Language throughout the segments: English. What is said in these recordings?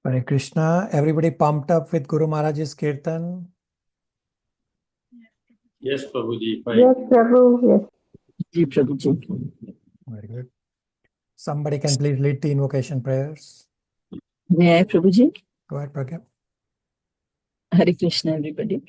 Hare Krishna. Everybody pumped up with Guru Maharaj's Kirtan? Yes, Prabhuji. Fine. Yes, Prabhu. Yes. Ji, Prabhuji. Very good. Somebody can please lead the invocation prayers. May I, Prabhuji? Go ahead, Pragya. Hare Krishna, everybody.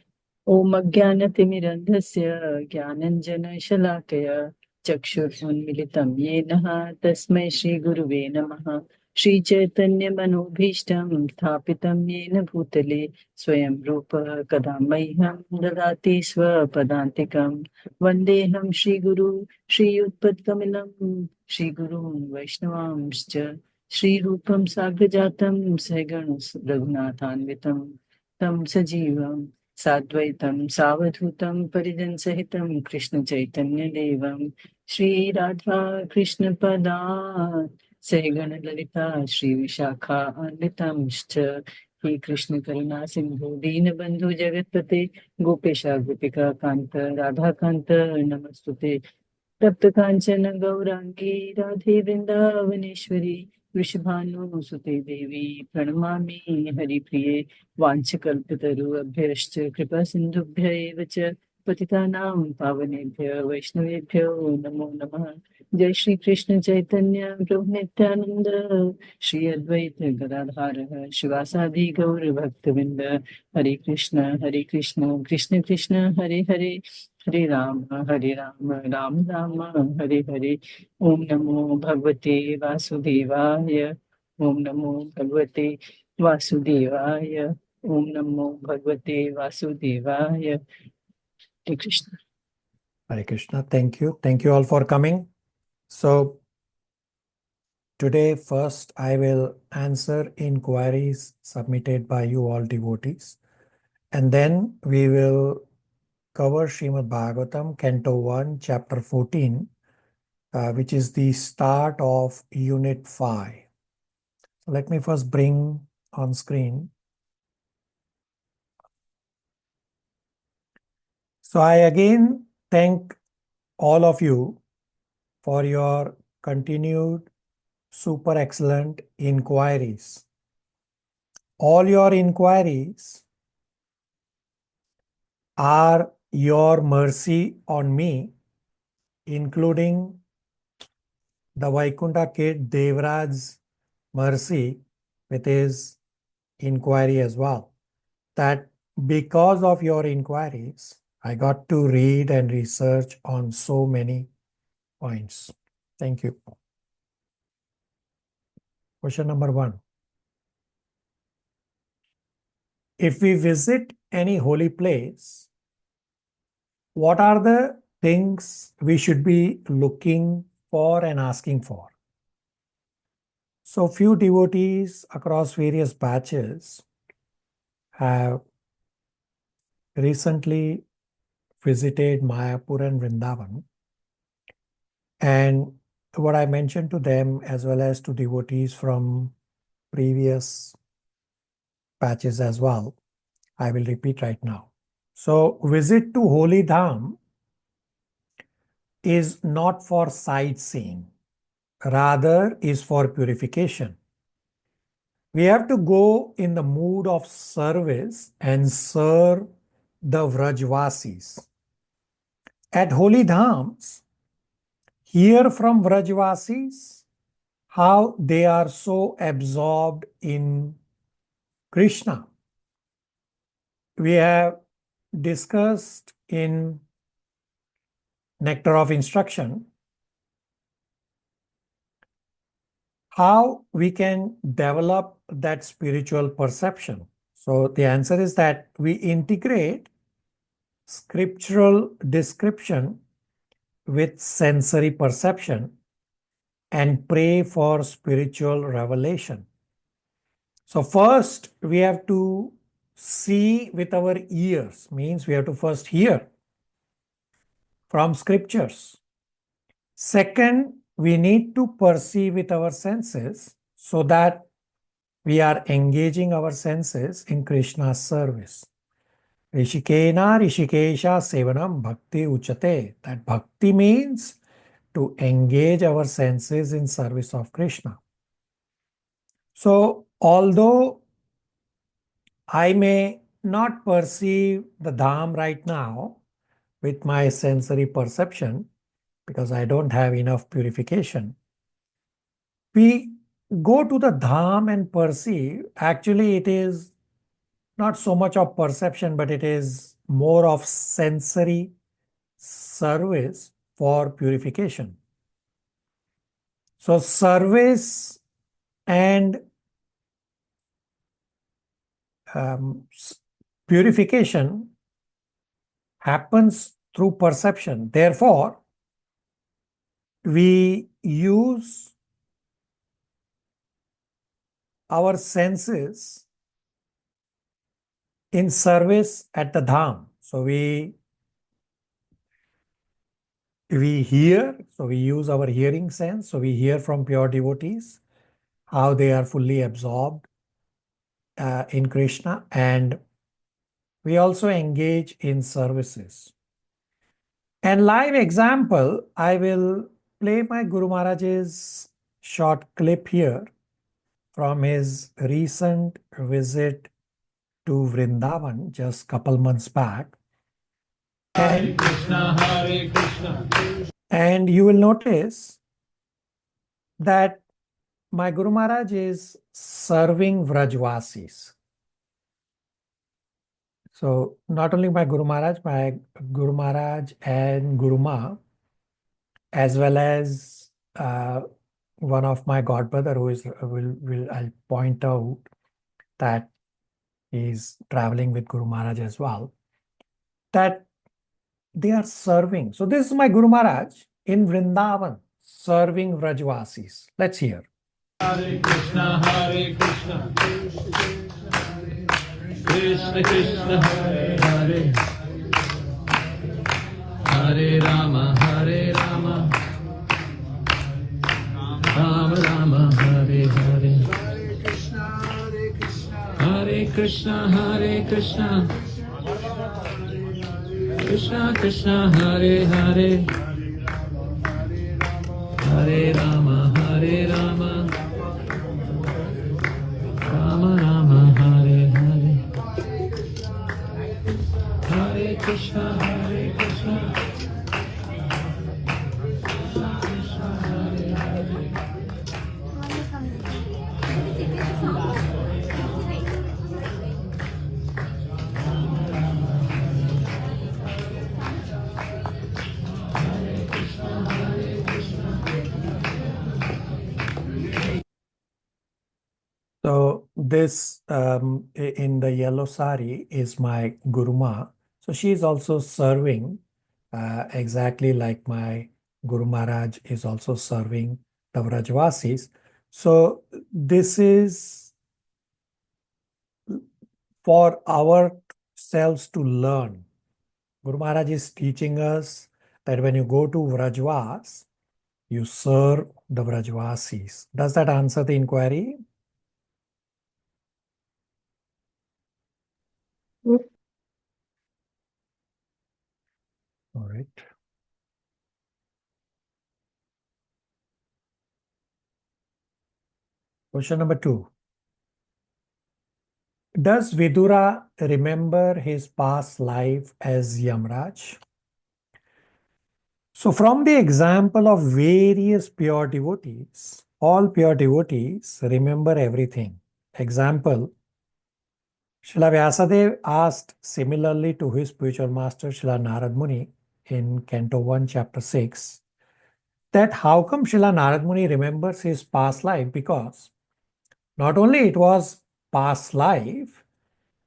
Om Ajnanatimirandhasya Jnananjana Shalakaya Chakshurunmilitam Yenaha Tasmai Shri Guruve Namaha Shri Chaitanya Manobhishtam Sthapitam Yena Bhutale Swayam Rupa Kadamaiham Dadati Swapadantikam Vandeham Shri Guru Shri Utpatkamilam Shri Guru Vaishnavamscha Shri Rupam Sagrajatam Saganus Raghunathanvitam Tam Sajivam Sadvaitam Savadhutam Parijansahitam Krishna Chaitanya Devam Shri Radha Krishna Pada Sehagana Lalita Shri Vishakha Anvitamscha He Krishna Karuna Sindhu Dina Bandhu Jagatpate Gopesha Gopika Kanta Radha Kanta Namastute तप्त कांचन गौरांगी राधे वृंदावनेश्वरी वृषभानुसुते देवी प्रणमामि हरिप्रिये वाञ्छकल्पतरुभ्यश्च कृपा सिन्धुभ्य एव च पतितानां पावनेभ्य वैष्णवेभ्यो नमो नमः। जय श्री कृष्ण चैतन्य प्रभु नित्यानंद श्री अद्वैत गदाधर शिवासादि गौर भक्तवृंद हरे कृष्ण कृष्ण कृष्ण हरे हरे हरे राम राम राम हरे हरे। ओम नमो भगवते वासुदेवाय। ओम नमो भगवते वासुदेवाय। ओम नमो भगवते वासुदेवाय। हरे Krishna. Hare Krishna. Thank you. Thank you all for coming. So, today first I will answer inquiries submitted by you all devotees. And then we will cover Srimad Bhagavatam, Canto 1, Chapter 14, which is the start of Unit 5. So let me first bring on screen. So I again thank all of you for your continued super excellent inquiries. All your inquiries are your mercy on me, including the Vaikunta kid Devraj's mercy with his inquiry as well. That because of your inquiries, I got to read and research on so many points. Thank you. Question number 1. If we visit any holy place, what are the things we should be looking for and asking for? So few devotees across various batches have recently visited Mayapur and Vrindavan. And what I mentioned to them as well as to devotees from previous batches as well, I will repeat right now. So visit to Holy Dham is not for sightseeing, rather is for purification. We have to go in the mood of service and serve the Vrajvasis. At Holy Dhams, hear from Vrajvasis how they are so absorbed in Krishna. We have discussed in Nectar of Instruction how we can develop that spiritual perception. So the answer is that we integrate scriptural description with sensory perception and pray for spiritual revelation. So first we have to see with our ears, means we have to first hear from scriptures. Second, we need to perceive with our senses so that we are engaging our senses in Krishna's service. Rishikena Rishikesha Sevanam Bhakti Uchate. That bhakti means to engage our senses in service of Krishna. So, although I may not perceive the dham right now with my sensory perception because I don't have enough purification. We go to the dham and perceive. Actually, it is not so much of perception, but it is more of sensory service for purification. So service and purification happens through perception. Therefore, we use our senses in service at the dham. So we hear, so we use our hearing sense. So we hear from pure devotees how they are fully absorbed in Krishna, and we also engage in services. And live example, I will play my Guru Maharaj's short clip here from his recent visit to Vrindavan just couple months back. Hare Krishna, Hare Krishna. And you will notice that my Guru Maharaj is serving Vrajvasis. So not only my Guru Maharaj and Guru Ma, as well as one of my godbrother who is I'll point out that he's traveling with Guru Maharaj as well, that they are serving. So this is my Guru Maharaj in Vrindavan serving Vrajvasis. Let's hear. Hare Krishna, Hare Krishna. Krishna Krishna, Hare Hare. Hare Rama, Hare Rama. Rama Rama, Hare Hare. Hare Krishna, Hare Krishna. Krishna Krishna, Hare Hare. Hare Rama, Hare Rama. Rama Rama, Hare Hare. Hare Krishna, Hare Krishna. So this in the yellow sari is my Guru Ma. So she is also serving exactly like my Guru Maharaj is also serving the Vrajvasis. So this is for ourselves to learn. Guru Maharaj is teaching us that when you go to Vrajvas, you serve the Vrajvasis. Does that answer the inquiry? Yes. All right. Question number 2. Does Vidura remember his past life as Yamraj? So from the example of various pure devotees, all pure devotees remember everything. Example, Srila Vyasadeva asked similarly to his spiritual master Srila Narad Muni in Canto 1, Chapter 6, that how come Srila Narad Muni remembers his past life? Because not only it was past life,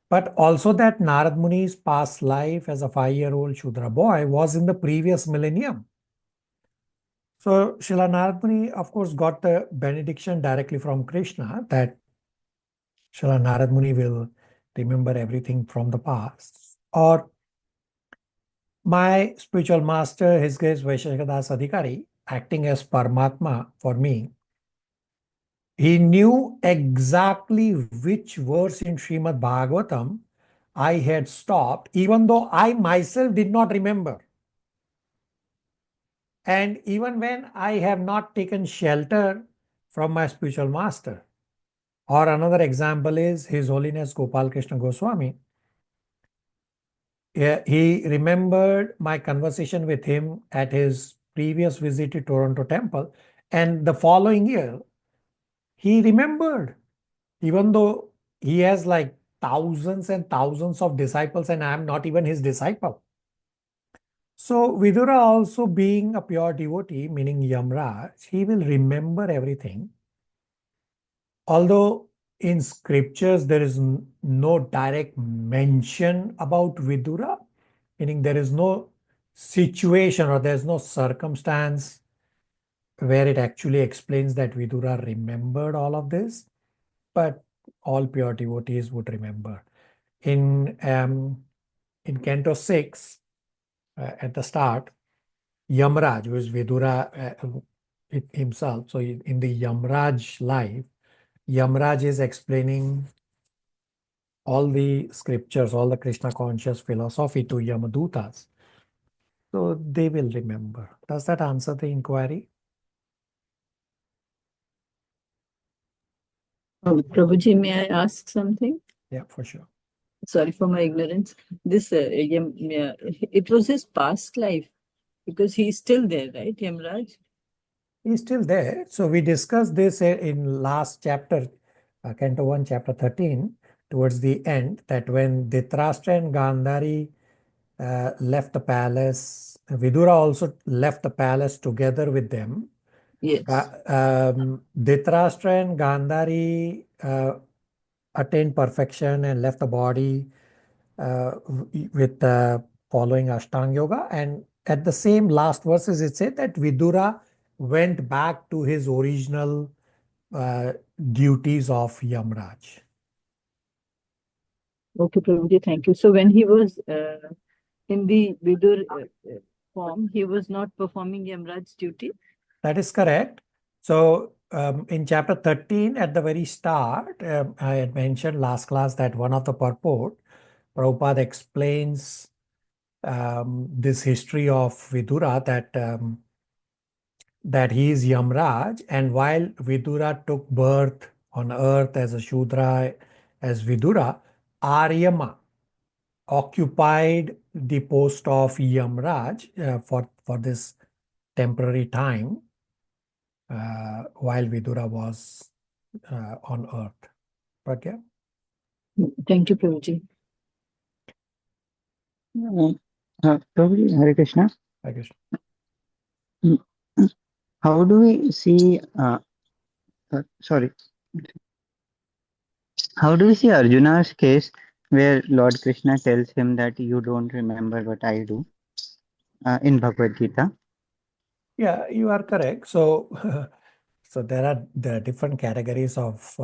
but also that Narad Muni's past life as a 5-year-old Shudra boy was in the previous millennium. So Srila Narad Muni, of course, got the benediction directly from Krishna that Srila Narad Muni will remember everything from the past. Or my spiritual master, His Grace Vaishnav Adhikari, acting as Paramatma for me, he knew exactly which verse in Srimad Bhagavatam I had stopped, even though I myself did not remember. And even when I have not taken shelter from my spiritual master, Or another example is His Holiness Gopal Krishna Goswami. He remembered my conversation with him at his previous visit to Toronto Temple, and the following year he remembered, even though he has like thousands and thousands of disciples and I am not even his disciple. So Vidura, also being a pure devotee, meaning Yamraj, he will remember everything. Although in scriptures there is no direct mention about Vidura, meaning there is no situation or there's no circumstance where it actually explains that Vidura remembered all of this, but all pure devotees would remember. In Canto 6, at the start, Yamraj, who is Vidura himself, so in the Yamraj life, Yamraj is explaining all the scriptures, all the Krishna conscious philosophy to Yamadutas. So they will remember. Does that answer the inquiry? Prabhuji, may I ask something? Yeah, for sure. Sorry for my ignorance. This it was his past life because he's still there, right, Yamraj? He's still there. So we discussed this in last chapter, Canto 1, chapter 13, towards the end, that when Dhritarashtra and Gandhari left the palace, Vidura also left the palace together with them. Yes. Dhritarashtra and Gandhari attained perfection and left the body with following Ashtanga Yoga. And at the same last verses, it said that Vidura went back to his original duties of Yamraj. Okay, Prabhuji, thank you. So when he was in the Vidur form, he was not performing Yamraj's duty? That is correct. So in chapter 13, at the very start, I had mentioned last class that one of the purport, Prabhupada explains this history of Vidura, that he is Yamraj, and while Vidura took birth on earth as a Shudra, as Vidura, Aryama occupied the post of Yamraj for this temporary time while Vidura was on earth. Pragya? Thank you, Prabhuji. Prabhuji, Hare Krishna. Hare Krishna. How do we see, how do we see Arjuna's case where Lord Krishna tells him that you don't remember what I do in Bhagavad Gita? Yeah, you are correct. So, so there are different categories of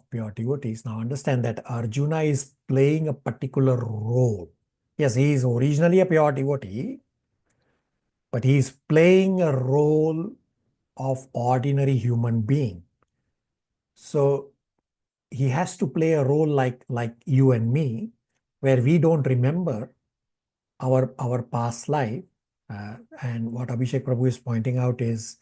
pure devotees. Now understand that Arjuna is playing a particular role. Yes, he is originally a pure devotee, but he is playing a role of ordinary human being. So he has to play a role like you and me, where we don't remember our past life. And what Abhishek Prabhu is pointing out is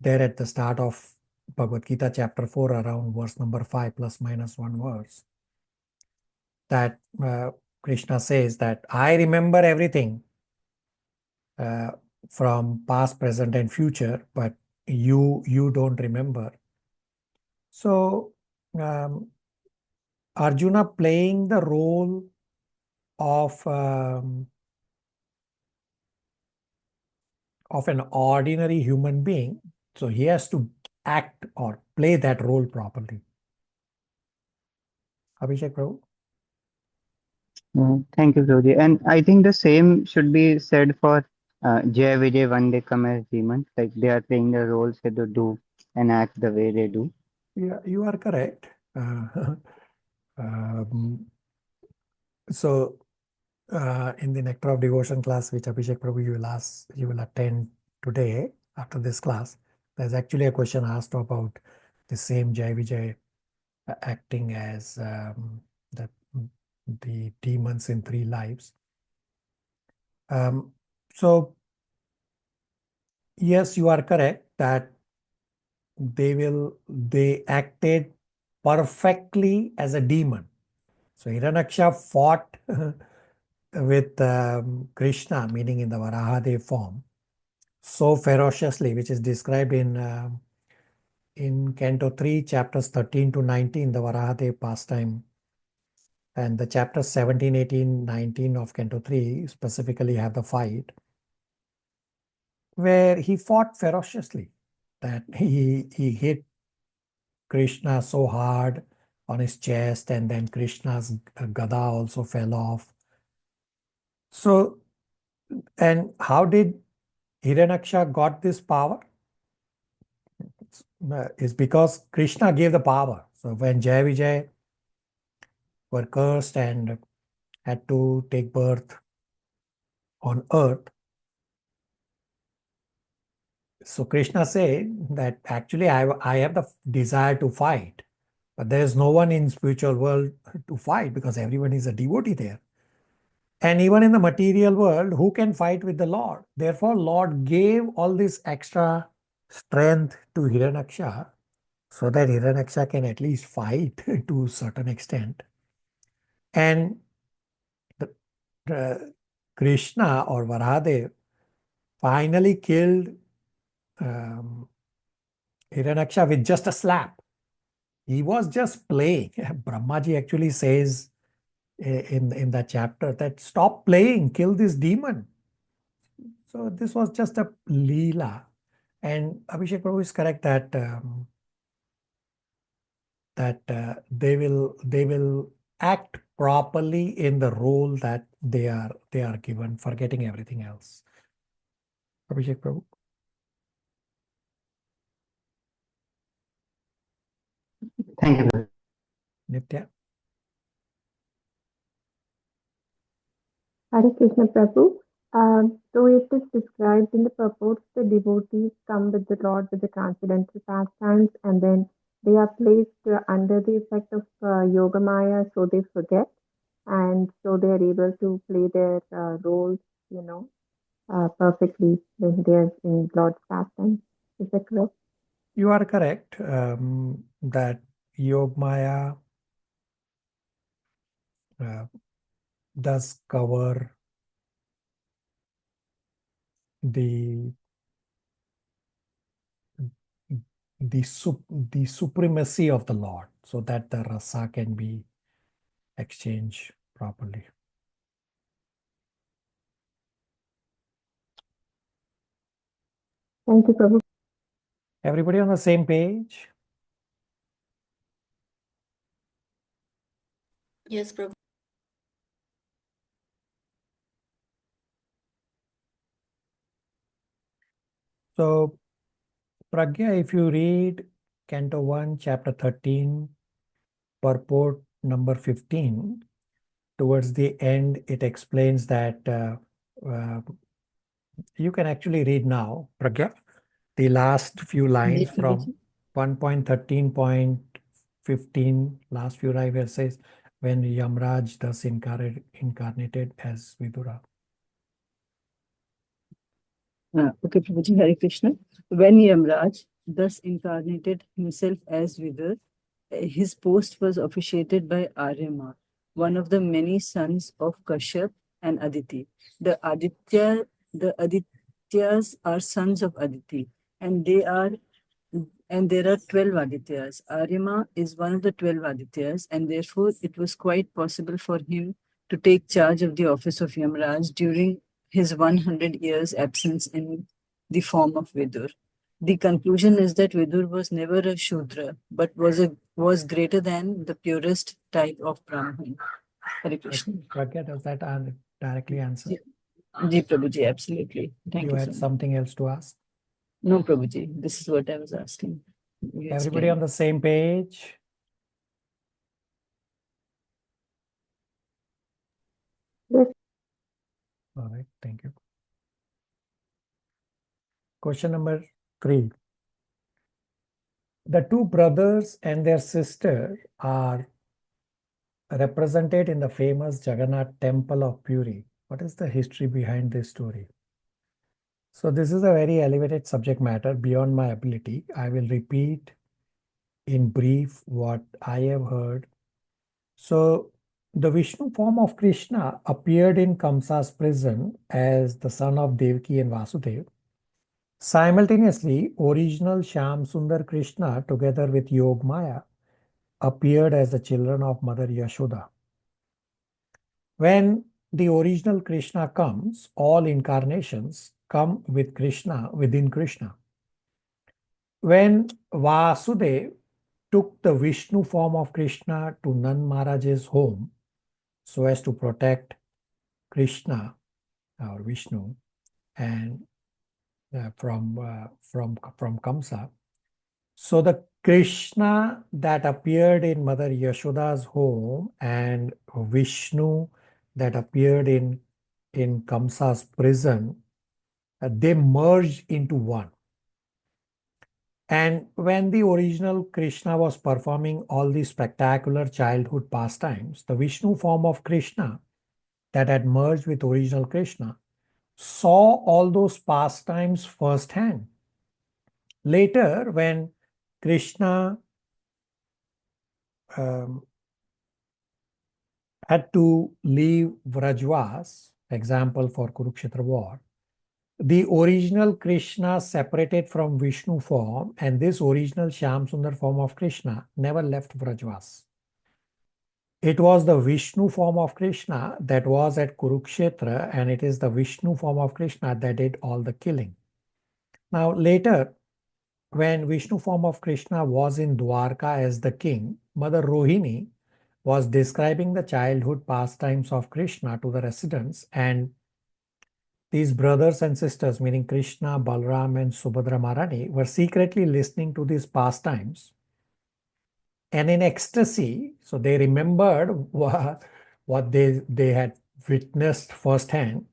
there at the start of Bhagavad Gita chapter 4, around verse number 5 plus minus one verse, that Krishna says that I remember everything from past, present, and future, but you don't remember. So Arjuna playing the role of an ordinary human being, so he has to act or play that role properly. Abhishek Prabhu? Thank you, Prabhuji. And I think the same should be said for Jai Vijay when they come as demons, like they are playing the roles that they do and act the way they do. Yeah, you are correct. So in the Nectar of Devotion class, which Abhishek Prabhu you will attend today after this class, there's actually a question asked about the same Jai Vijay acting as the demons in 3 lives. So yes, you are correct that they acted perfectly as a demon. So Hiranyaksha fought with Krishna, meaning in the Varahadev form, so ferociously, which is described in Canto 3, chapters 13 to 19, the Varahadev pastime, and the chapters 17, 18, 19 of Canto 3 specifically have the fight where he fought ferociously, that he hit Krishna so hard on his chest, and then Krishna's gada also fell off. So, and how did Hiranyaksha got this power? It's because Krishna gave the power. So when Jaya Vijay were cursed and had to take birth on earth, so Krishna said that actually I have the desire to fight, but there is no one in spiritual world to fight because everyone is a devotee there. And even in the material world, who can fight with the Lord? Therefore, Lord gave all this extra strength to Hiranyaksha so that Hiranyaksha can at least fight to a certain extent. And Krishna or Varahadev finally killed Hiranyaksha with just a slap. He was just playing. Brahmaji actually says in that chapter that stop playing, kill this demon. So this was just a leela. And Abhishek Prabhu is correct that they will act properly in the role that they are given, forgetting everything else. Abhishek Prabhu. Thank you. Nitya. Hare Krishna Prabhu. So it is described in the purports, the devotees come with the Lord with the transcendental pastimes, and then they are placed under the effect of Yoga Maya, so they forget, and so they are able to play their roles, perfectly when they are in Lord's pastimes. Is that correct? You are correct that Yogmaya does cover the supremacy of the Lord, so that the rasa can be exchanged properly. Thank you, Prabhu. Everybody on the same page? Yes, Prabhu. So, Pragya, if you read Canto 1, Chapter 13, purport number 15, towards the end, it explains that you can actually read now, Pragya, the last few lines from 1.13.15, last few lines where it says, when Yamraj thus incarnated as Vidura. Okay, Prabhuji, Hare Krishna. When Yamraj thus incarnated himself as Vidur, his post was officiated by Aryama, one of the many sons of Kashyap and Aditi. The Adityas are sons of Aditi, and there are 12 Adityas. Aryama is one of the 12 Adityas, and therefore it was quite possible for him to take charge of the office of Yamraj during his 100 years absence in the form of Vidur. The conclusion is that Vidur was never a Shudra, but was greater than the purest type of Brahman. Hare Krishna. Pragya, does that directly answer? Ji Prabhuji, absolutely. Thank You you had so much. something else to ask? No, Prabhuji, this is what I was asking. You Everybody explained. on the same page? Yes. All right, thank you. Question number 3. The two brothers and their sister are represented in the famous Jagannath temple of Puri. What is the history behind this story? So this is a very elevated subject matter beyond my ability. I will repeat in brief what I have heard. So the Vishnu form of Krishna appeared in Kamsa's prison as the son of Devaki and Vasudev. Simultaneously, original Shyam Sundar Krishna together with Yog Maya appeared as the children of Mother Yashoda. When the original Krishna comes, all incarnations come with Krishna within Krishna. When Vasudev took the Vishnu form of Krishna to Nand Maharaj's home so as to protect Krishna or Vishnu and from Kamsa. So the Krishna that appeared in Mother Yashoda's home and Vishnu that appeared in Kamsa's prison, they merged into one. And when the original Krishna was performing all these spectacular childhood pastimes, the Vishnu form of Krishna that had merged with original Krishna saw all those pastimes firsthand. Later, when Krishna had to leave Vrajvas, example for Kurukshetra war, the original Krishna separated from Vishnu form, and this original Shyam Sundar form of Krishna never left Vrajvas. It was the Vishnu form of Krishna that was at Kurukshetra, and it is the Vishnu form of Krishna that did all the killing. Now, later, when Vishnu form of Krishna was in Dwarka as the king, Mother Rohini was describing the childhood pastimes of Krishna to the residents, and these brothers and sisters, meaning Krishna, Balram, and Subhadra Maharani, were secretly listening to these pastimes. And in ecstasy, so they remembered what they had witnessed firsthand.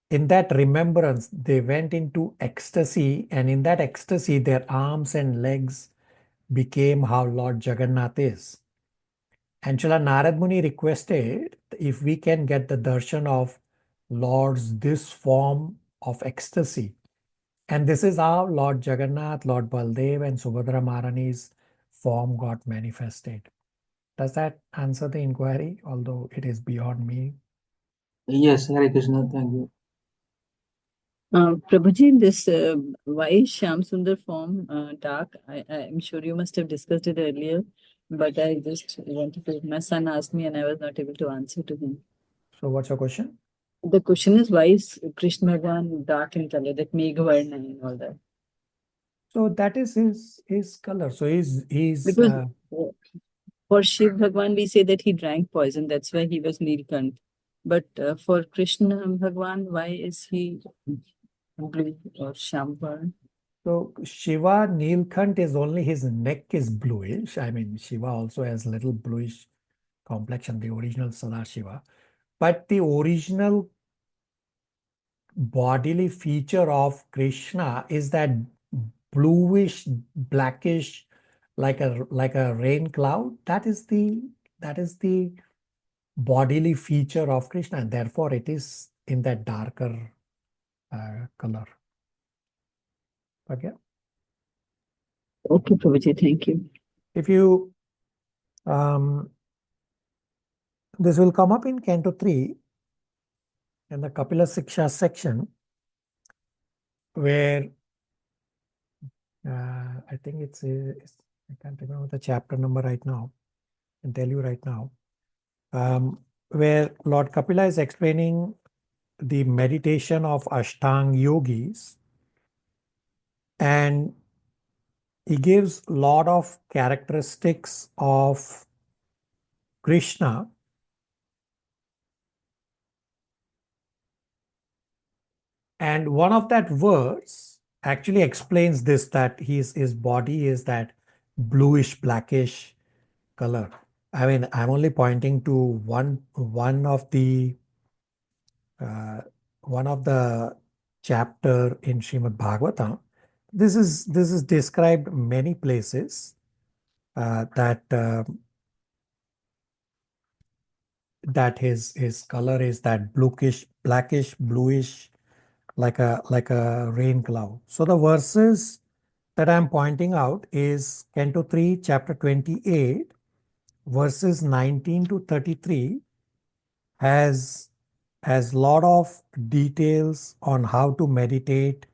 In that remembrance, they went into ecstasy, and in that ecstasy, their arms and legs became how Lord Jagannath is. And Srila Narad Muni requested if we can get the darshan of Lord's this form of ecstasy. And this is how Lord Jagannath, Lord Baldev, and Subhadra Maharani's form got manifested. Does that answer the inquiry, although it is beyond me? Yes, Hare Krishna, thank you. Prabhuji, this why is Shyam Sundar form dark? I'm sure you must have discussed it earlier, but I just wanted to. My son asked me, and I was not able to answer to him. So, what's your question? The question is, why is Krishna Bhagavan dark in color, that Meghavarna and all that? So that is his color. So he's Because for Shiv Bhagwan, we say that he drank poison. That's why he was Nilkant. But for Krishna Bhagwan, why is he blue or Shambhavan? so Shiva Nilkant is only his neck is bluish. I mean, Shiva also has little bluish complexion, the original Sadashiva. But the original bodily feature of Krishna is that bluish, blackish, like a rain cloud. That is the bodily feature of Krishna, and therefore it is in that darker color. Okay. Okay, Prabhuji, thank you. If you this will come up in Canto 3 in the Kapila Siksha section, where I think it's I can't remember the chapter number right now. I can tell you right now, where Lord Kapila is explaining the meditation of Ashtang yogis, and he gives a lot of characteristics of Krishna. And one of that verse actually explains this, that his body is that bluish, blackish color. I mean, I'm only pointing to one of the chapter in Srimad Bhagavatam. This is described many places that his color is that blackish, bluish like a rain cloud. So the verses that I'm pointing out is Canto 3, chapter 28, verses 19 to 33 has lot of details on how to meditate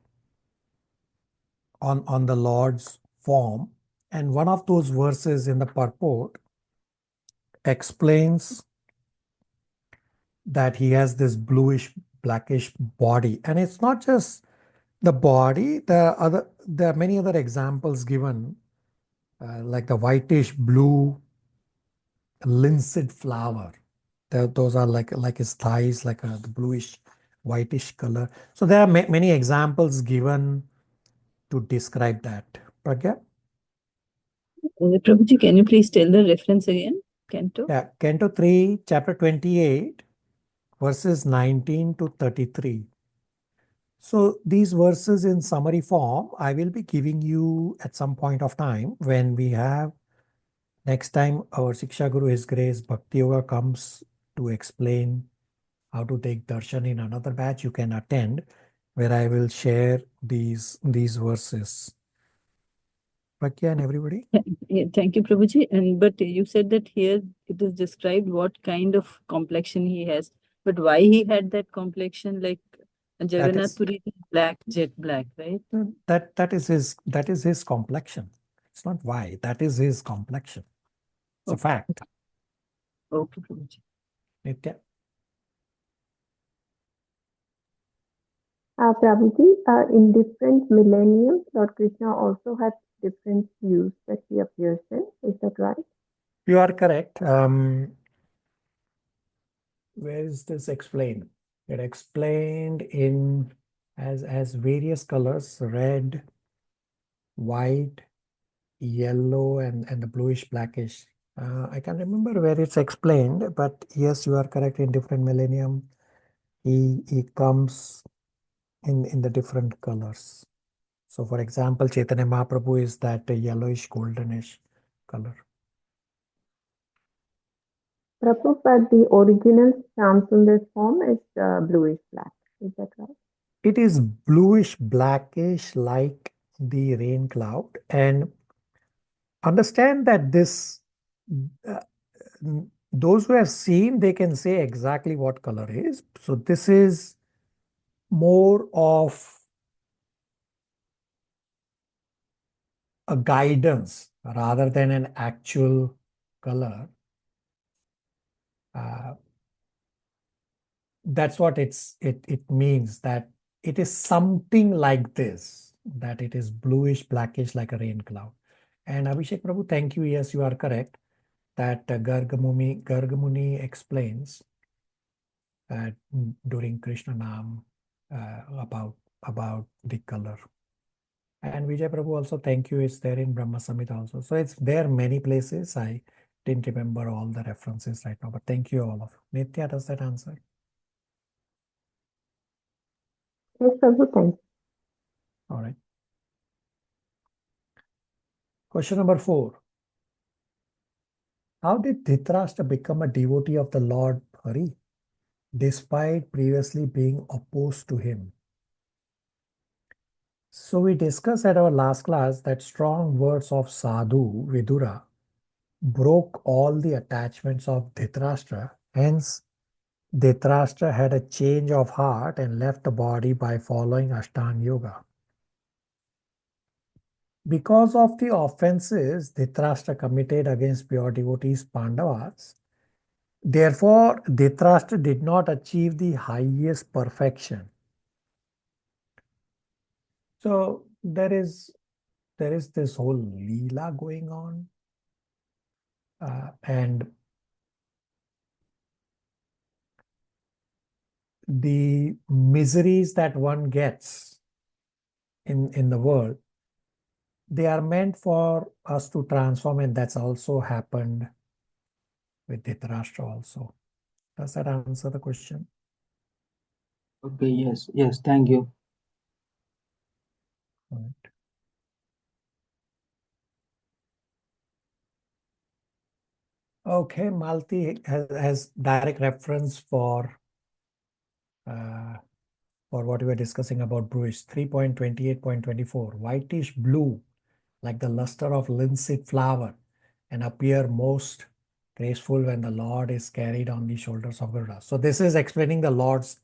on the Lord's form. And one of those verses in the purport explains that he has this bluish blackish body, and it's not just the body. There are many other examples given, like the whitish blue linseed flower. Those are like his thighs, like the bluish whitish color. So there are many examples given to describe that. Pragya? Prabhuji, can you please tell the reference again? Canto? Yeah, Canto 3, chapter 28, verses 19 to 33. So these verses in summary form, I will be giving you at some point of time when we have next time our Siksha Guru, His Grace, Bhakti Yoga comes to explain how to take darshan in another batch. You can attend where I will share these verses. Pragya and everybody? Yeah, thank you, Prabhuji. And but you said that here it is described what kind of complexion he has, but why he had that complexion, like Jagannath Puri is black, jet black, right? That is his complexion. It's not why. That is his complexion. It's a fact. Okay, Prabhuji. Nitya? Prabhuji, in different millenniums, Lord Krishna also had different views that he appears in. Is that right? You are correct. Where is this explained? It explained in as various colors: red, white, yellow, and the bluish blackish. I can't remember where it's explained, but yes, you are correct. In different millennium, he comes in the different colors. So, for example, Chaitanya Mahaprabhu is that yellowish, goldenish color. Prabhupada, the original Shamsundar's form is bluish black. Is that right? It is bluish, blackish, like the rain cloud. And understand that this, uh, those who have seen, they can say exactly what color is. So this is more of a guidance rather than an actual color. That's what it means, that it is something like this, that it is bluish, blackish, like a rain cloud. And Abhishek Prabhu, thank you. Yes, you are correct. That Gargamuni explains during Krishna Nam about the color. And Vijay Prabhu also, thank you, is there in Brahma Samhita also. So it's there many places. I didn't remember all the references right now, but thank you all of you. Nitya, does that answer? Yes, Prabhu, thank you. All right. Question number 4. How did Dhritarashtra become a devotee of the Lord Hari, despite previously being opposed to him? So we discussed at our last class that strong words of Sadhu Vidura broke all the attachments of Dhritarashtra. Hence, Dhritarashtra had a change of heart and left the body by following Ashtanga Yoga. Because of the offenses Dhritarashtra committed against pure devotees Pandavas, therefore Dhritarashtra did not achieve the highest perfection. So there is this whole Leela going on, and the miseries that one gets in the world, they are meant for us to transform, and that's also happened with Dhritarashtra also. Does that answer the question? Okay, yes, thank you. All right. Okay, Malti has direct reference for for what we were discussing about bluish. 3.28.24, whitish blue, like the luster of linseed flower, and appear most graceful when the Lord is carried on the shoulders of Garuda. So this is explaining the Lord's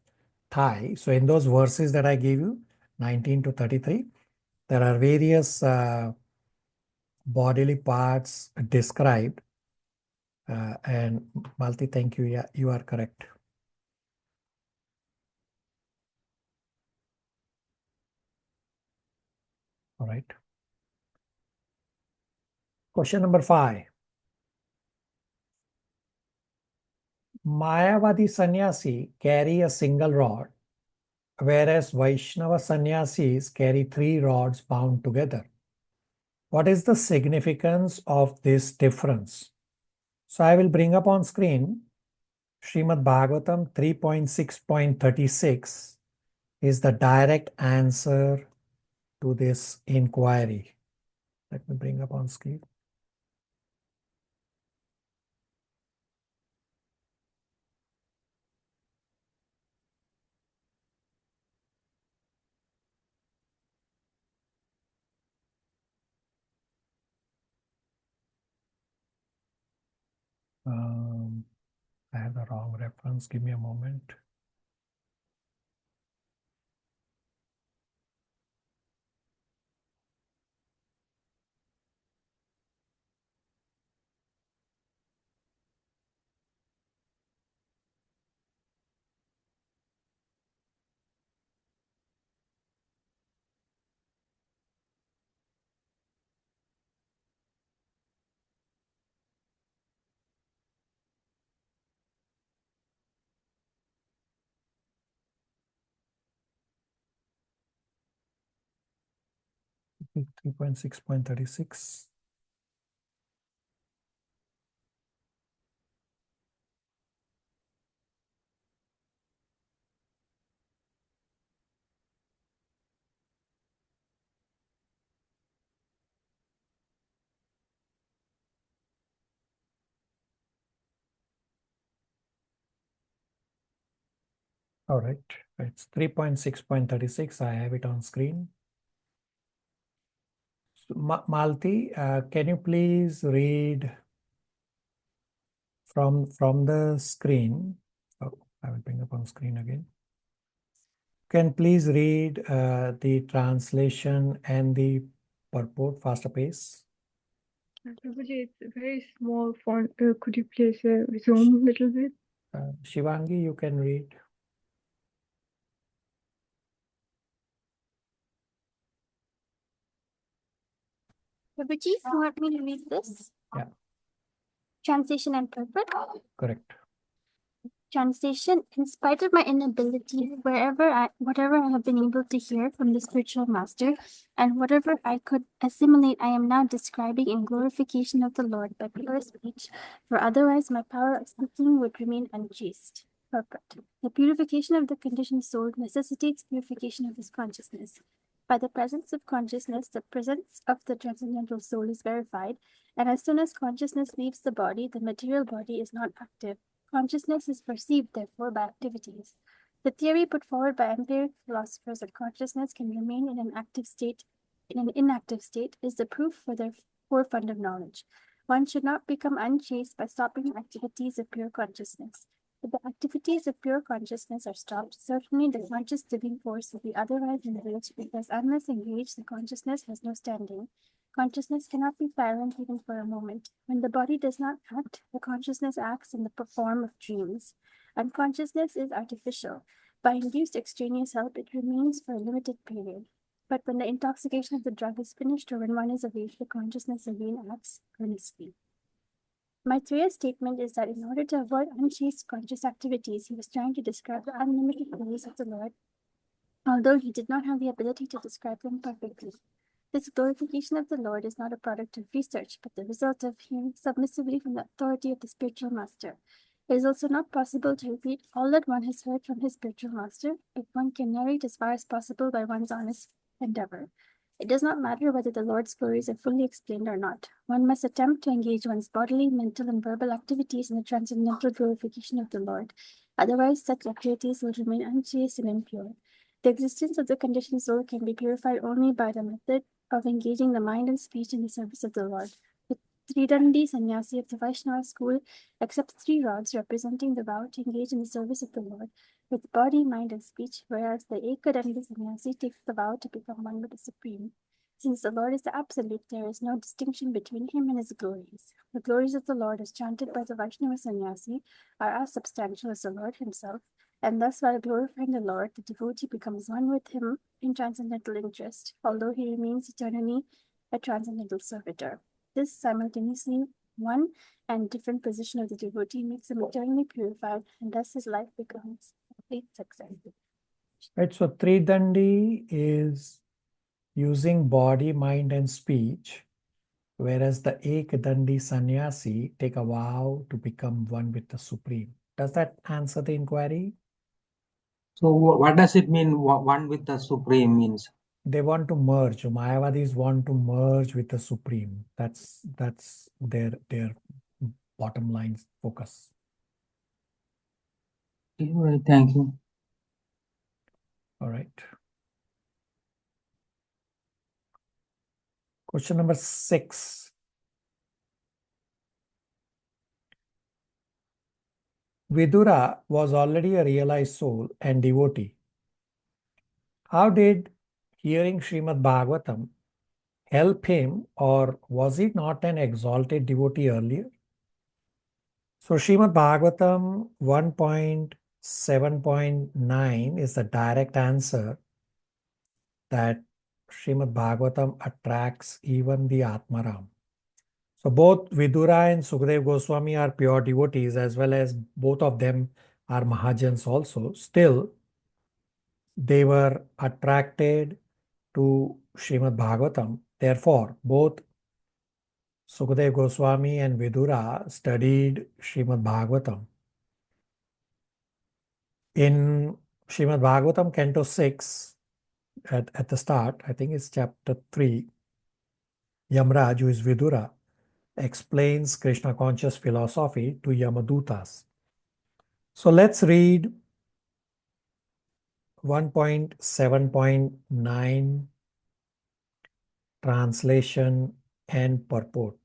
thigh. So in those verses that I gave you, 19 to 33, there are various bodily parts described. And Malti, thank you. Yeah, you are correct. All right. Question number 5. Mayavadi sannyasi carry a single rod, whereas Vaishnava sannyasis carry 3 rods bound together. What is the significance of this difference? So I will bring up on screen Srimad Bhagavatam 3.6.36 is the direct answer to this inquiry. Let me bring up on screen. I have the wrong reference. Give me a moment. Okay, 3.6.36. All right, it's 3.6.36. I have it on screen. So, Malti, can you please read from the screen? Oh, I will bring up on screen again. Can please read the translation and the purport faster pace? Prabhuji, it's a very small font. Could you please zoom a little bit? Shivangi, you can read. Prabhuji, you want me to read this? Yeah. Translation and purport. Correct. Translation: in spite of my inability, whatever I have been able to hear from the spiritual master, and whatever I could assimilate, I am now describing in glorification of the Lord by pure speech, for otherwise my power of speaking would remain unchaste. Purport: the purification of the conditioned soul necessitates purification of his consciousness. By the presence of consciousness, the presence of the transcendental soul is verified, and as soon as consciousness leaves the body, the material body is not active. Consciousness is perceived, therefore, by activities. The theory put forward by empiric philosophers that consciousness can remain in an inactive state is the proof for their core fund of knowledge. One should not become unchaste by stopping activities of pure consciousness. If the activities of pure consciousness are stopped, certainly the conscious living force will be otherwise engaged, because unless engaged, the consciousness has no standing. Consciousness cannot be silent even for a moment. When the body does not act, the consciousness acts in the form of dreams. Unconsciousness is artificial. By induced extraneous help, it remains for a limited period. But when the intoxication of the drug is finished, or when one is awake, the consciousness again acts earnestly. Maitreya's statement is that in order to avoid unchaste conscious activities, he was trying to describe the unlimited glories of the Lord, although he did not have the ability to describe them perfectly. This glorification of the Lord is not a product of research, but the result of hearing submissively from the authority of the spiritual master. It is also not possible to repeat all that one has heard from his spiritual master, but one can narrate as far as possible by one's honest endeavor. It does not matter whether the Lord's glories are fully explained or not. One must attempt to engage one's bodily, mental, and verbal activities in the transcendental glorification of the Lord. Otherwise, such activities will remain unchaste and impure. The existence of the conditioned soul can be purified only by the method of engaging the mind and speech in the service of the Lord. The Tridandi sannyasi of the Vaishnava school accepts 3 rods representing the vow to engage in the service of the Lord with body, mind, and speech, whereas the Ekadandi sannyasi takes the vow to become one with the Supreme. Since the Lord is the Absolute, there is no distinction between him and his glories. The glories of the Lord, as chanted by the Vaishnava sannyasi, are as substantial as the Lord himself, and thus while glorifying the Lord, the devotee becomes one with him in transcendental interest, although he remains eternally a transcendental servitor. This simultaneously one and different position of the devotee makes him eternally purified, and thus his life becomes complete success. Right, so Tridandi is using body, mind, and speech, whereas the Ekdandi sannyasi take a vow to become one with the Supreme. Does that answer the inquiry? So what does it mean, one with the Supreme means? They want to merge. Mayavadis want to merge with the Supreme. That's their bottom line focus. Okay, right, thank you. All right. Question number 6. Vidura was already a realized soul and devotee. How did hearing Srimad Bhagavatam help him, or was he not an exalted devotee earlier? So Srimad Bhagavatam 1.7.9 is the direct answer that Srimad Bhagavatam attracts even the Atmaram. So both Vidura and Sukadev Goswami are pure devotees, as well as both of them are Mahajans also. Still, they were attracted to Srimad Bhagavatam. Therefore, both Sukadev Goswami and Vidura studied Srimad Bhagavatam. In Srimad Bhagavatam, Canto 6, at the start, I think it's chapter 3, Yamraj, who is Vidura, explains Krishna conscious philosophy to Yamadutas. So let's read 1.7.9 translation and purport.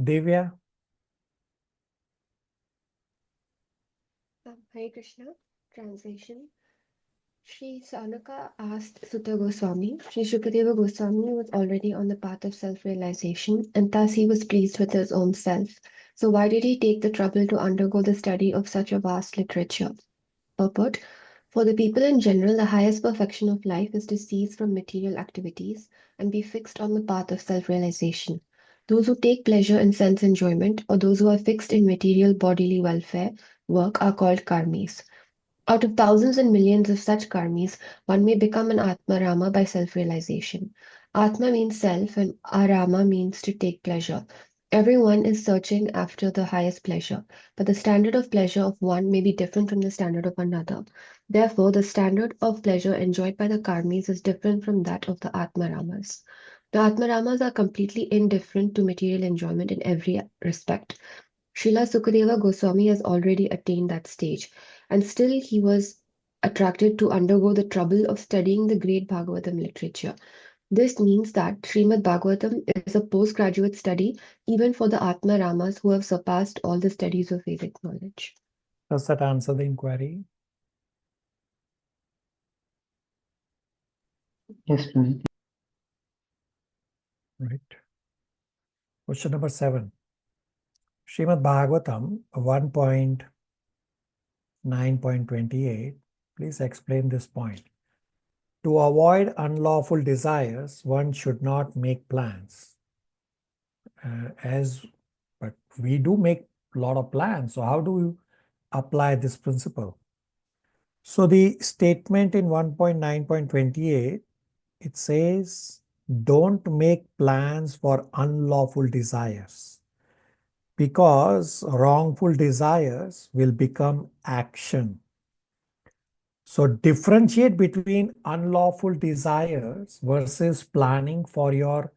Divya? Hare Krishna, translation. Sri Sanaka asked Sutta Goswami, Sri Shukadeva Goswami was already on the path of self-realization, and thus he was pleased with his own self. So why did he take the trouble to undergo the study of such a vast literature? Purport. For the people in general, the highest perfection of life is to cease from material activities and be fixed on the path of self-realization. Those who take pleasure in sense enjoyment, or those who are fixed in material bodily welfare work, are called karmis. Out of thousands and millions of such karmis, one may become an Atma-Rama by self-realization. Atma means self and Arama means to take pleasure. Everyone is searching after the highest pleasure, but the standard of pleasure of one may be different from the standard of another. Therefore, the standard of pleasure enjoyed by the karmis is different from that of the Atma-Ramas. The Atma-Ramas are completely indifferent to material enjoyment in every respect. Srila Sukadeva Goswami has already attained that stage, and still he was attracted to undergo the trouble of studying the great Bhagavatam literature. This means that Srimad Bhagavatam is a postgraduate study even for the Atma Ramas who have surpassed all the studies of Vedic knowledge. Does that answer the inquiry? Yes, Prabhuji. Right. Question number 7. Srimad Bhagavatam 1.9.28. Please explain this point. To avoid unlawful desires, one should not make plans. But we do make a lot of plans. So how do we apply this principle? So the statement in 1.9.28, it says, don't make plans for unlawful desires, because wrongful desires will become action. So differentiate between unlawful desires versus planning for your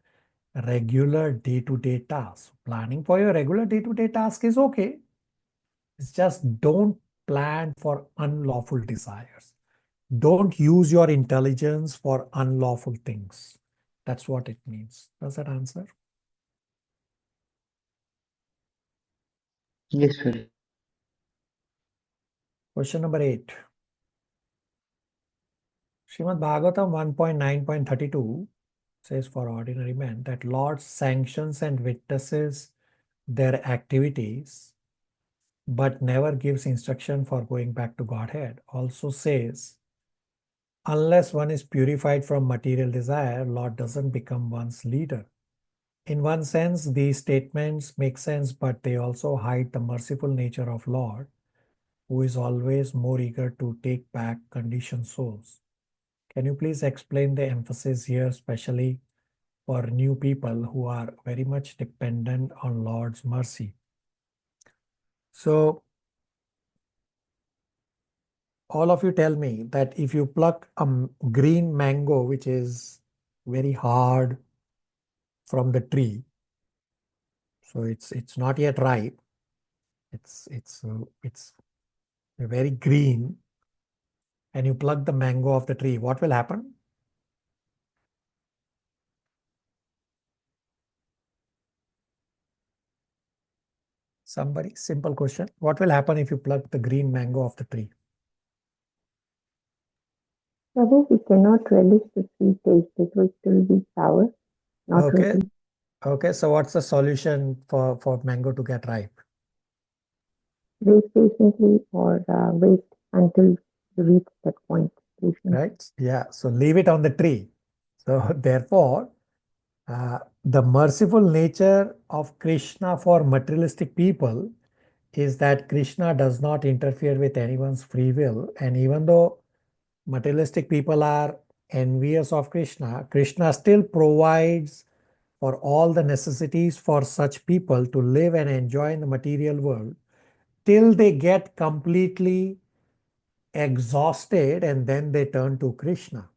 regular day-to-day tasks. Planning for your regular day-to-day task is okay. It's just don't plan for unlawful desires. Don't use your intelligence for unlawful things. That's what it means. Does that answer? Yes, sir. Question number 8. Srimad Bhagavatam 1.9.32 says for ordinary men that Lord sanctions and witnesses their activities, but never gives instruction for going back to Godhead. Also says, unless one is purified from material desire, Lord doesn't become one's leader. In one sense, these statements make sense, but they also hide the merciful nature of Lord, who is always more eager to take back conditioned souls. Can you please explain the emphasis here, especially for new people who are very much dependent on Lord's mercy? So, all of you tell me that if you pluck a green mango, which is very hard from the tree, so it's not yet ripe, it's very green, and you pluck the mango off the tree, what will happen? Somebody, simple question. What will happen if you pluck the green mango off the tree? Prabhu, we cannot relish the sweet taste. It will still be sour, not Okay. ready. Okay, so what's the solution for mango to get ripe? Wait patiently or wait until you reach that point. Patiently. Right? Yeah, so leave it on the tree. So therefore, the merciful nature of Krishna for materialistic people is that Krishna does not interfere with anyone's free will. And even though materialistic people are envious of Krishna, Krishna still provides for all the necessities for such people to live and enjoy in the material world till they get completely exhausted, and then they turn to Krishna.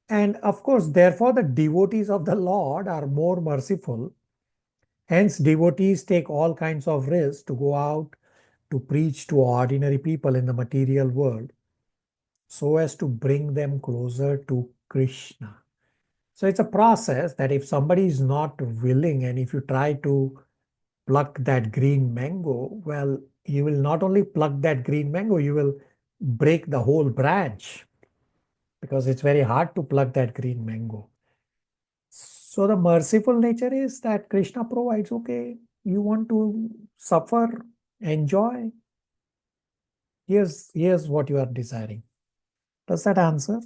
And of course, therefore, the devotees of the Lord are more merciful. Hence, devotees take all kinds of risks to go out to preach to ordinary people in the material world so as to bring them closer to Krishna. So it's a process that if somebody is not willing, and if you try to pluck that green mango, well, you will not only pluck that green mango, you will break the whole branch because it's very hard to pluck that green mango. So the merciful nature is that Krishna provides, okay, you want to suffer, enjoy. Here's what you are desiring. Does that answer?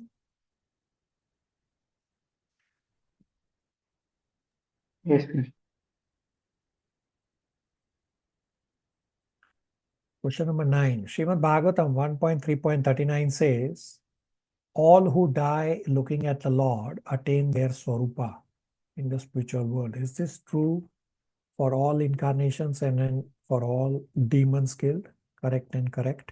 Yes, sir. Question number 9. Srimad Bhagavatam 1.3.39 says, all who die looking at the Lord attain their Swarupa in the spiritual world. Is this true for all incarnations and then for all demons killed? Correct and correct.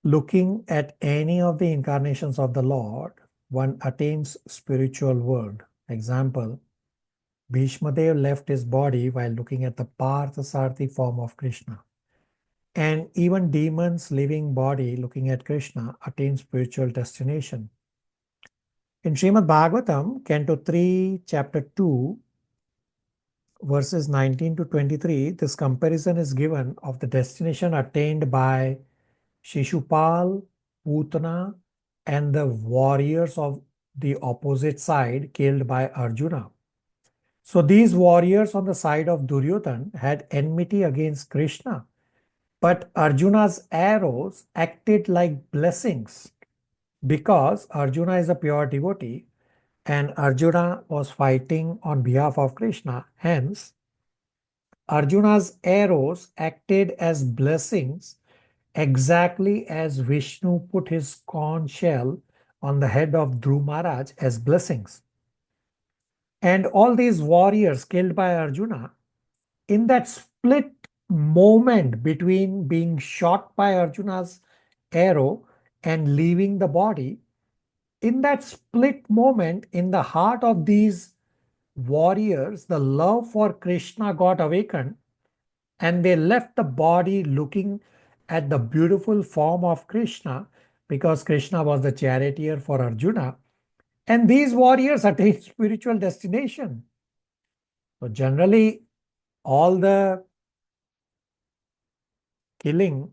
Looking at any of the incarnations of the Lord, one attains spiritual world. Example, Bhishmadev left his body while looking at the Parthasarathi form of Krishna. And even demons living body looking at Krishna attain spiritual destination. In Srimad Bhagavatam, Canto 3, Chapter 2, verses 19 to 23, this comparison is given of the destination attained by Shishupal, Putana, and the warriors of the opposite side killed by Arjuna. So these warriors on the side of Duryodhan had enmity against Krishna, but Arjuna's arrows acted like blessings because Arjuna is a pure devotee and Arjuna was fighting on behalf of Krishna. Hence, Arjuna's arrows acted as blessings exactly as Vishnu put his corn shell on the head of Dhruv Maharaj as blessings. And all these warriors killed by Arjuna, in that split moment between being shot by Arjuna's arrow and leaving the body, in that split moment in the heart of these warriors, the love for Krishna got awakened and they left the body looking at the beautiful form of Krishna because Krishna was the charioteer for Arjuna. And these warriors attain spiritual destination. So generally, all the killing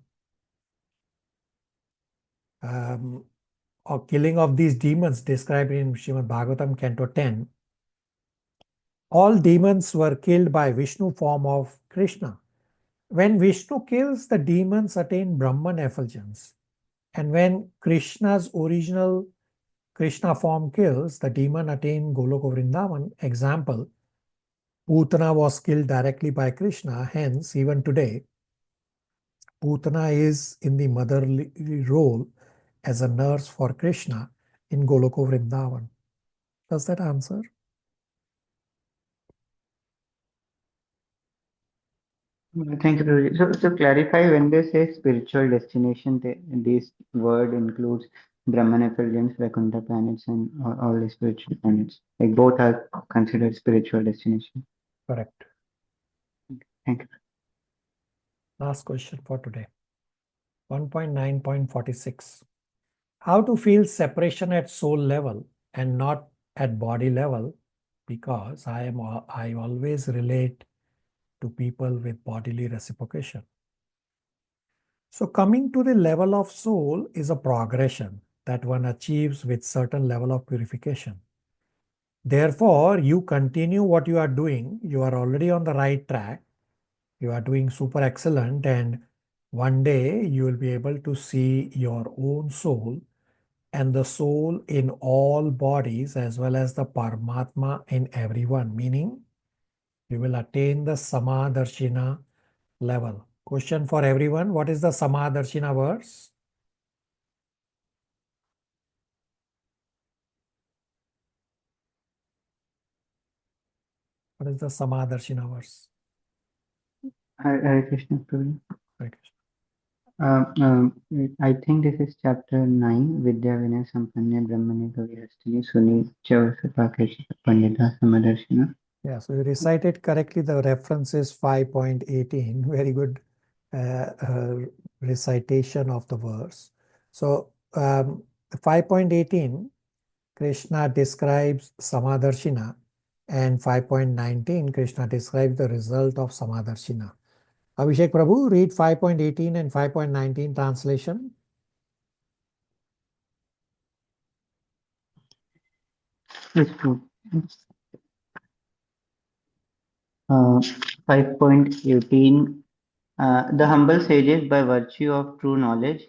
or killing of these demons described in Srimad Bhagavatam, Canto 10, all demons were killed by Vishnu form of Krishna. When Vishnu kills, the demons attain Brahman effulgence. And when Krishna's original Krishna form kills, the demon attain Goloka Vrindavan. Example, Putana was killed directly by Krishna. Hence, even today, Putana is in the motherly role as a nurse for Krishna in Goloka Vrindavan. Does that answer? Thank you, Prabhuji. So, to clarify, when they say spiritual destination, this word includes Brahman effulgence, Vaikuntha planets, and all the spiritual planets. Like both are considered spiritual destination. Correct. Thank you. Last question for today. 1.9.46. How to feel separation at soul level and not at body level, because I always relate to people with bodily reciprocation. So coming to the level of soul is a progression that one achieves with certain level of purification. Therefore, you continue what you are doing. You are already on the right track. You are doing super excellent, and one day you will be able to see your own soul and the soul in all bodies as well as the Paramatma in everyone, meaning you will attain the Samadarshina level. Question for everyone, what is the Samadarshina verse? What is the Samadarshina verse? Hare Krishna, Prabhuji. Hare Krishna. I think this is chapter 9, Vidya Vinaya Sampanya Brahmani Kavihastini Suni Chavasapakesha Pandita Samadarshina. Yeah, so you recited correctly. The reference is 5.18. Very good recitation of the verse. So 5.18, Krishna describes Samadarshina, and 5.19, Krishna describes the result of Samadarshina. Abhishek Prabhu, read 5.18 and 5.19 translation. Yes, true. 5.18 The humble sages, by virtue of true knowledge,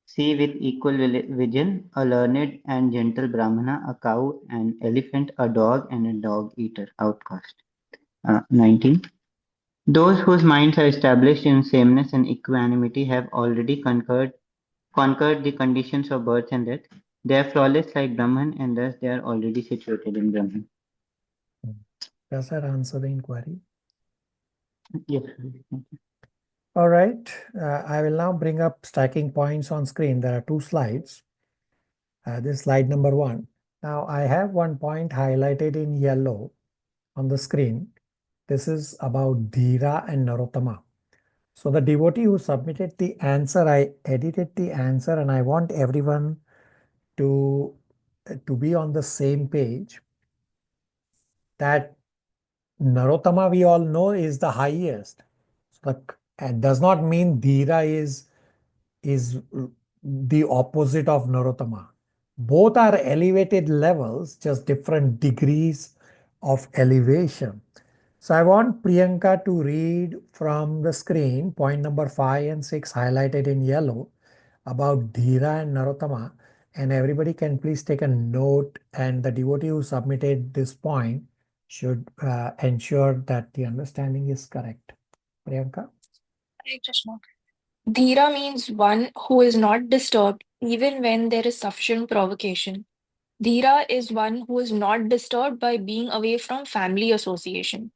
see with equal vision a learned and gentle Brahmana, a cow, an elephant, a dog, and a dog-eater outcast. 19. Those whose minds are established in sameness and equanimity have already conquered the conditions of birth and death. They are flawless like Brahman, and thus they are already situated in Brahman. Does that answer the inquiry? Yes. All right. I will now bring up stacking points on screen. There are two slides. This is slide number 1. Now I have one point highlighted in yellow on the screen. This is about Dhira and Narottama. So the devotee who submitted the answer, I edited the answer, and I want everyone to be on the same page that Narottama, we all know, is the highest. So it does not mean Dhira is the opposite of Narottama. Both are elevated levels, just different degrees of elevation. So I want Priyanka to read from the screen point number 5 and 6 highlighted in yellow about Dhira and Narottama, and everybody can please take a note, and the devotee who submitted this point should ensure that the understanding is correct. Priyanka? Hare Krishna. Dhira means one who is not disturbed even when there is sufficient provocation. Dhira is one who is not disturbed by being away from family association.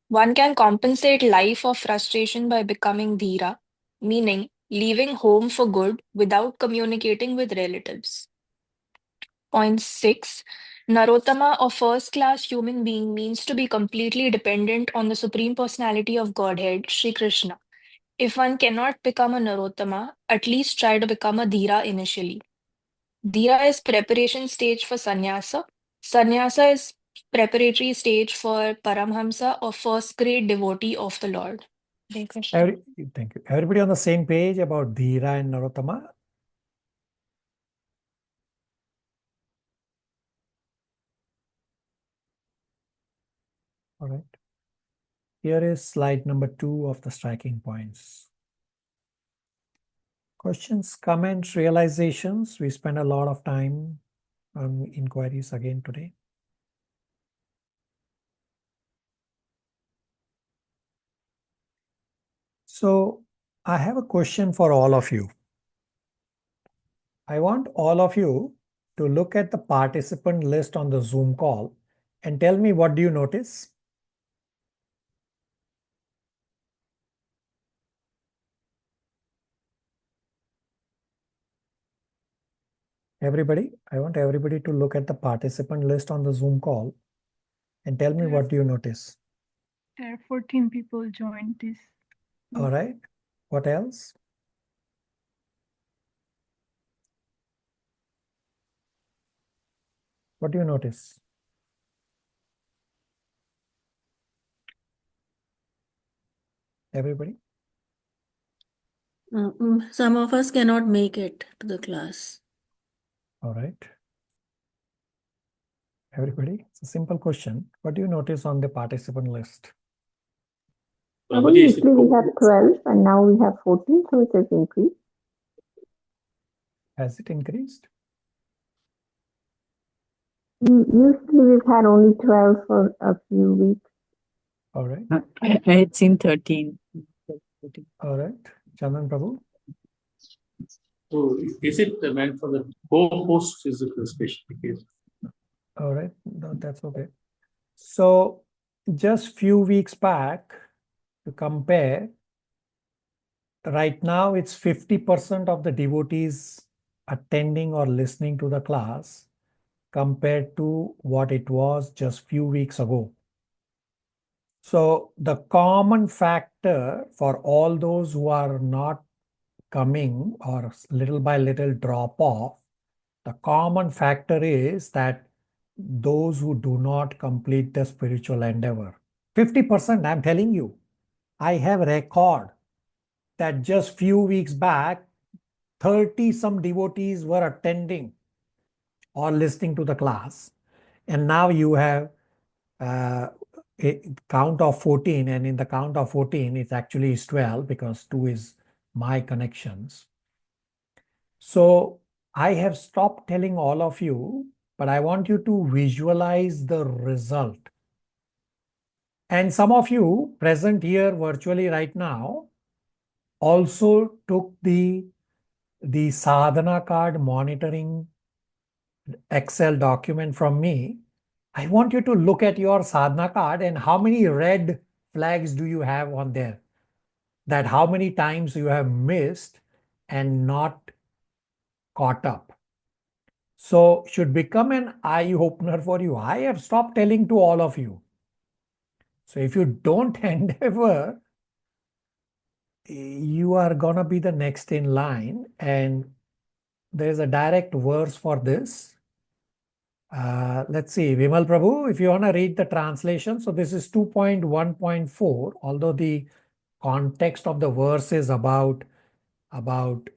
One can compensate life of frustration by becoming Dhira, meaning leaving home for good without communicating with relatives. Point 6. Narottama, or first class human being, means to be completely dependent on the Supreme Personality of Godhead, Sri Krishna. If one cannot become a Narottama, at least try to become a Dhira initially. Dhira is preparation stage for sannyasa. Sannyasa is preparatory stage for Paramhamsa or first grade devotee of the Lord. Hare Krishna. Thank you. Everybody on the same page about Dhira and Narottama? All right. Here is slide number 2 of the striking points. Questions, comments, realizations. We spent a lot of time on inquiries again today. So I have a question for all of you. I want all of you to look at the participant list on the Zoom call and tell me, what do you notice? Everybody, I want everybody to look at the participant list on the Zoom call and tell me, what do you notice? There are 14 people joined this. All right. What else? What do you notice? Everybody? Some of us cannot make it to the class. All right. Everybody, it's a simple question. What do you notice on the participant list? Usually we have 12 and now we have 14, so it has increased. Has it increased? Usually we've had only 12 for a few weeks. All right. I had seen 13. All right. Chandan Prabhu? So is it meant for the co-host physical special case? All right. No, that's okay. So just few weeks back, to compare, right now it's 50% of the devotees attending or listening to the class compared to what it was just few weeks ago. So the common factor for all those who are not coming or little by little drop off, the common factor is that those who do not complete the spiritual endeavor. 50%, I'm telling you. I have a record that just few weeks back, 30 some devotees were attending or listening to the class. And now you have a count of 14, and in the count of 14, it actually is 12 because 2 is my connections. So I have stopped telling all of you, but I want you to visualize the result. And some of you present here virtually right now also took the sadhana card monitoring Excel document from me. I want you to look at your sadhana card and how many red flags do you have on there? That how many times you have missed and not caught up. So should become an eye opener for you. I have stopped telling to all of you. So if you don't endeavor, you are gonna be the next in line. And there's a direct verse for this. Let's see, Vimal Prabhu, if you want to read the translation. So this is 2.1.4, although the context of the verse is about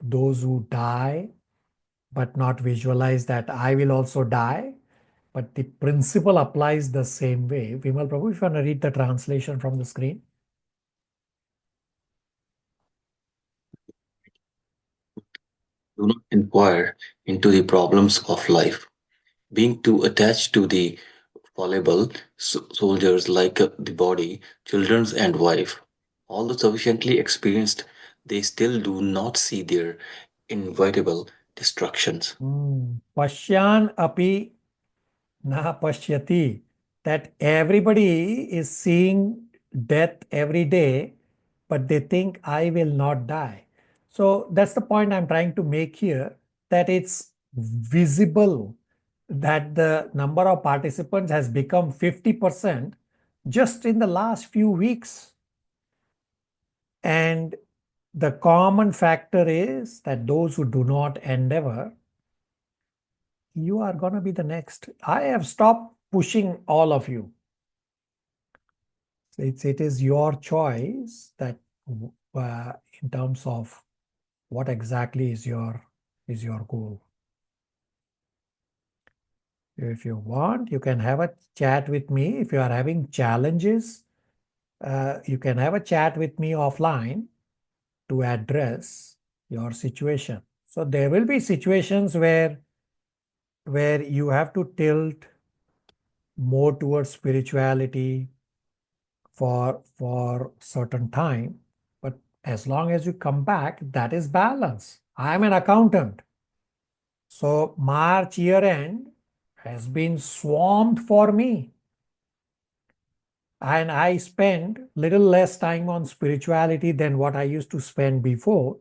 those who die, but not visualize that I will also die. But the principle applies the same way. Vimal Prabhu, if you want to read the translation from the screen. Do not inquire into the problems of life, being too attached to the fallible soldiers like the body, children, and wife. Although sufficiently experienced, they still do not see their inevitable destructions. Pashyan api na pashyati. That everybody is seeing death every day, but they think I will not die. So that's the point I'm trying to make here, that it's visible that the number of participants has become 50% just in the last few weeks. And the common factor is that those who do not endeavor, you are going to be the next. I have stopped pushing all of you. It is your choice that in terms of what exactly is your goal. If you want, you can have a chat with me. If you are having challenges, you can have a chat with me offline to address your situation. So there will be situations where you have to tilt more towards spirituality for certain time. But as long as you come back, that is balance. I am an accountant. So March year end has been swamped for me. And I spend little less time on spirituality than what I used to spend before.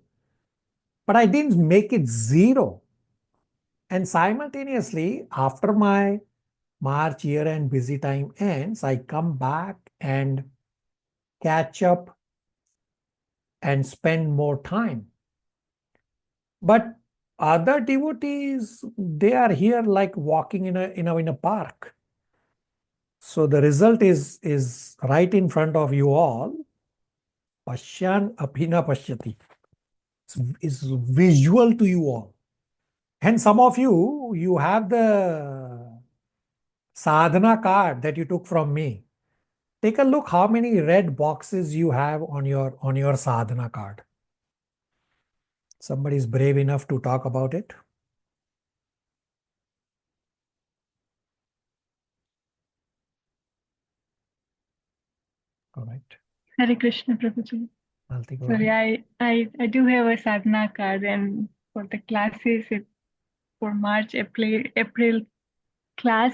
But I didn't make it zero. And simultaneously, after my March year end busy time ends, I come back and catch up and spend more time. But other devotees, they are here like walking in a park. So the result is right in front of you all. Pashyan apina pashyati. It's visual to you all. And some of you have the sadhana card that you took from me. Take a look how many red boxes you have on your sadhana card. Somebody is brave enough to talk about it. All right. Hare Krishna, Prabhuji. Malti, go Sorry, ahead. I do have a sadhana card, and for the classes, for March, April class,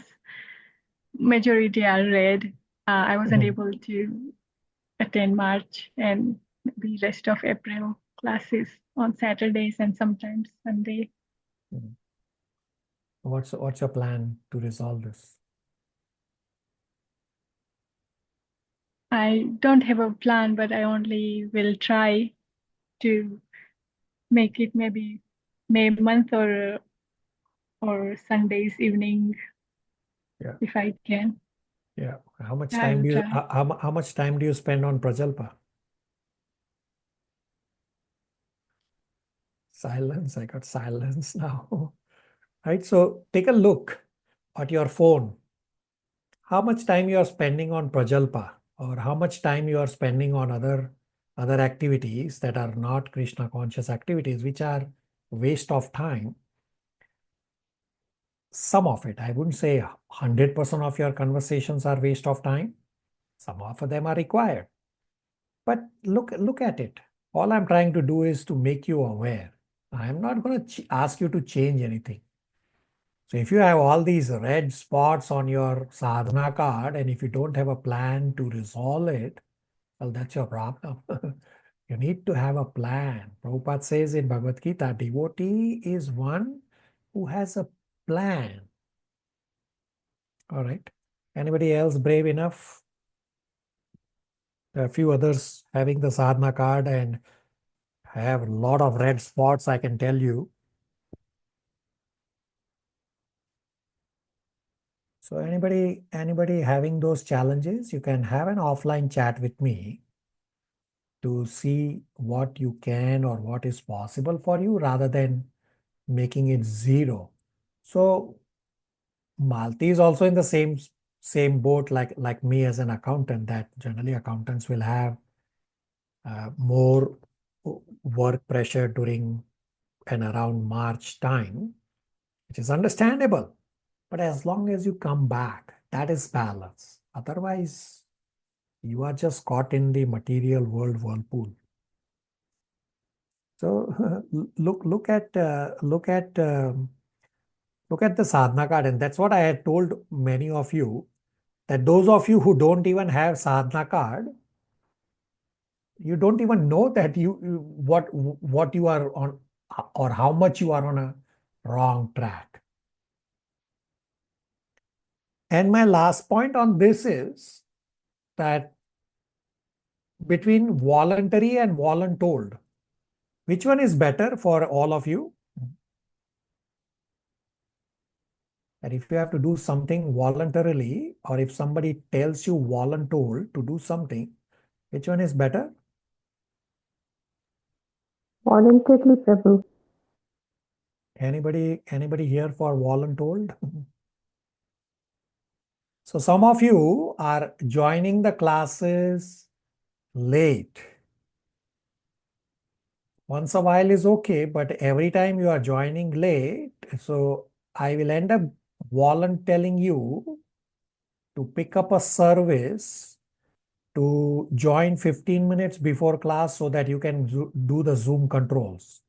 majority are red. I wasn't able to attend March and the rest of April classes on Saturdays and sometimes Sunday. What's your plan to resolve this? I don't have a plan, but I only will try to make it maybe May month or Sundays evening, Yeah. if I can. Yeah. How much I time will do you try. how much time do you spend on Prajalpa? Silence. I got silence now. Right. So take a look at your phone. How much time you are spending on Prajalpa, or how much time you are spending on other activities that are not Krishna conscious activities, which are waste of time. Some of it, I wouldn't say 100% of your conversations are waste of time. Some of them are required. But look at it. All I'm trying to do is to make you aware. I'm not going to ask you to change anything. So if you have all these red spots on your sadhana card, and if you don't have a plan to resolve it, well, that's your problem. You need to have a plan. Prabhupada says in Bhagavad Gita, devotee is one who has a plan. All right. Anybody else brave enough? There are a few others having the sadhana card and have a lot of red spots, I can tell you. So anybody having those challenges, you can have an offline chat with me to see what you can or what is possible for you rather than making it zero. So Malti is also in the same boat like me as an accountant, that generally accountants will have more work pressure during and around March time, which is understandable. But as long as you come back, that is balance. Otherwise, you are just caught in the material world whirlpool. So look at the sadhana card, and that's what I had told many of you, that those of you who don't even have sadhana card, you don't even know that what you are on or how much you are on a wrong track. And my last point on this is that between voluntary and voluntold, which one is better for all of you? that if you have to do something voluntarily, or if somebody tells you voluntold to do something, which one is better? Voluntarily, Prabhu. Anybody here for voluntold? So some of you are joining the classes late. Once a while is okay, but every time you are joining late, so I will end up volunteering you to pick up a service to join 15 minutes before class so that you can do the Zoom controls.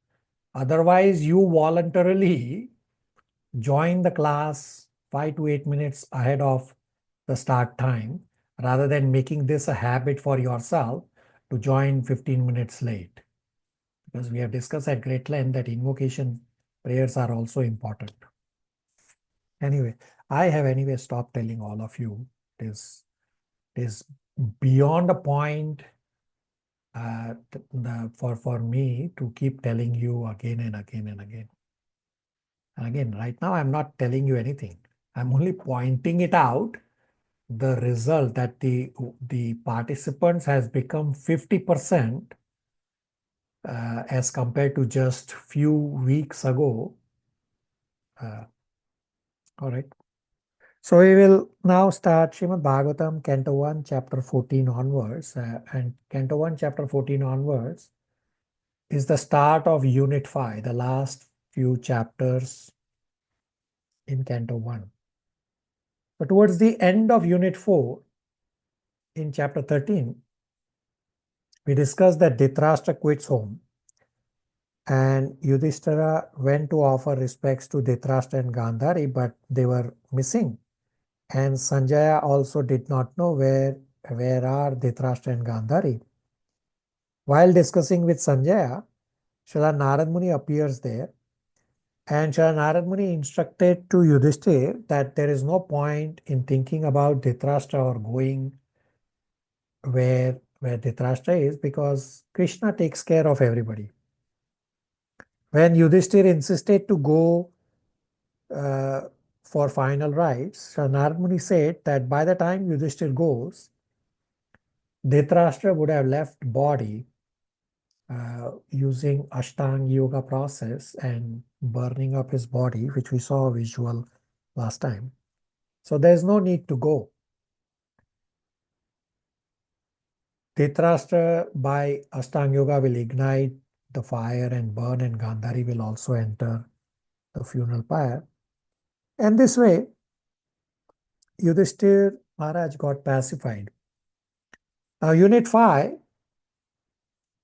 Otherwise, you voluntarily join the class 5 to 8 minutes ahead of the start time, rather than making this a habit for yourself to join 15 minutes late. Because we have discussed at great length that invocation prayers are also important. Anyway, I have stopped telling all of you. It is beyond a point for me to keep telling you again and again and again. And again, right now I'm not telling you anything. I'm only pointing it out, the result that the participants has become 50% as compared to just few weeks ago. All right. So we will now start Srimad Bhagavatam, Canto 1, Chapter 14 onwards. And Canto 1, Chapter 14 onwards is the start of Unit 5, the last few chapters in Canto 1. But towards the end of Unit 4, in Chapter 13, we discussed that Dhritarashtra quits home and Yudhishthira went to offer respects to Dhritarashtra and Gandhari, but they were missing. And Sanjaya also did not know where are Dhritarashtra and Gandhari. While discussing with Sanjaya, Srila Narad Muni appears there, and Srila Narad Muni instructed to Yudhishthira that there is no point in thinking about Dhritarashtra or going where Dhritarashtra is, because Krishna takes care of everybody. When Yudhishthira insisted to go for final rites, Narad Muni said that by the time Yudhishthira goes, Dhritarashtra would have left body using Ashtanga Yoga process and burning up his body, which we saw a visual last time. So there's no need to go. Dhritarashtra by Ashtanga Yoga will ignite the fire and burn, and Gandhari will also enter the funeral pyre. And this way, Yudhishthira Maharaj got pacified. Now, Unit 5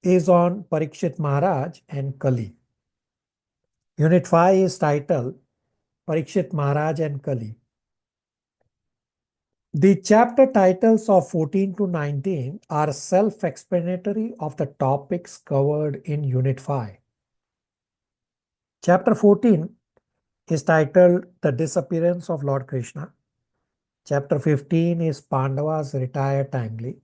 is on Parikshit Maharaj and Kali. Unit 5 is titled Parikshit Maharaj and Kali. The chapter titles of 14 to 19 are self-explanatory of the topics covered in Unit 5. Chapter 14 is titled The Disappearance of Lord Krishna. Chapter 15 is Pandavas Retire Timely.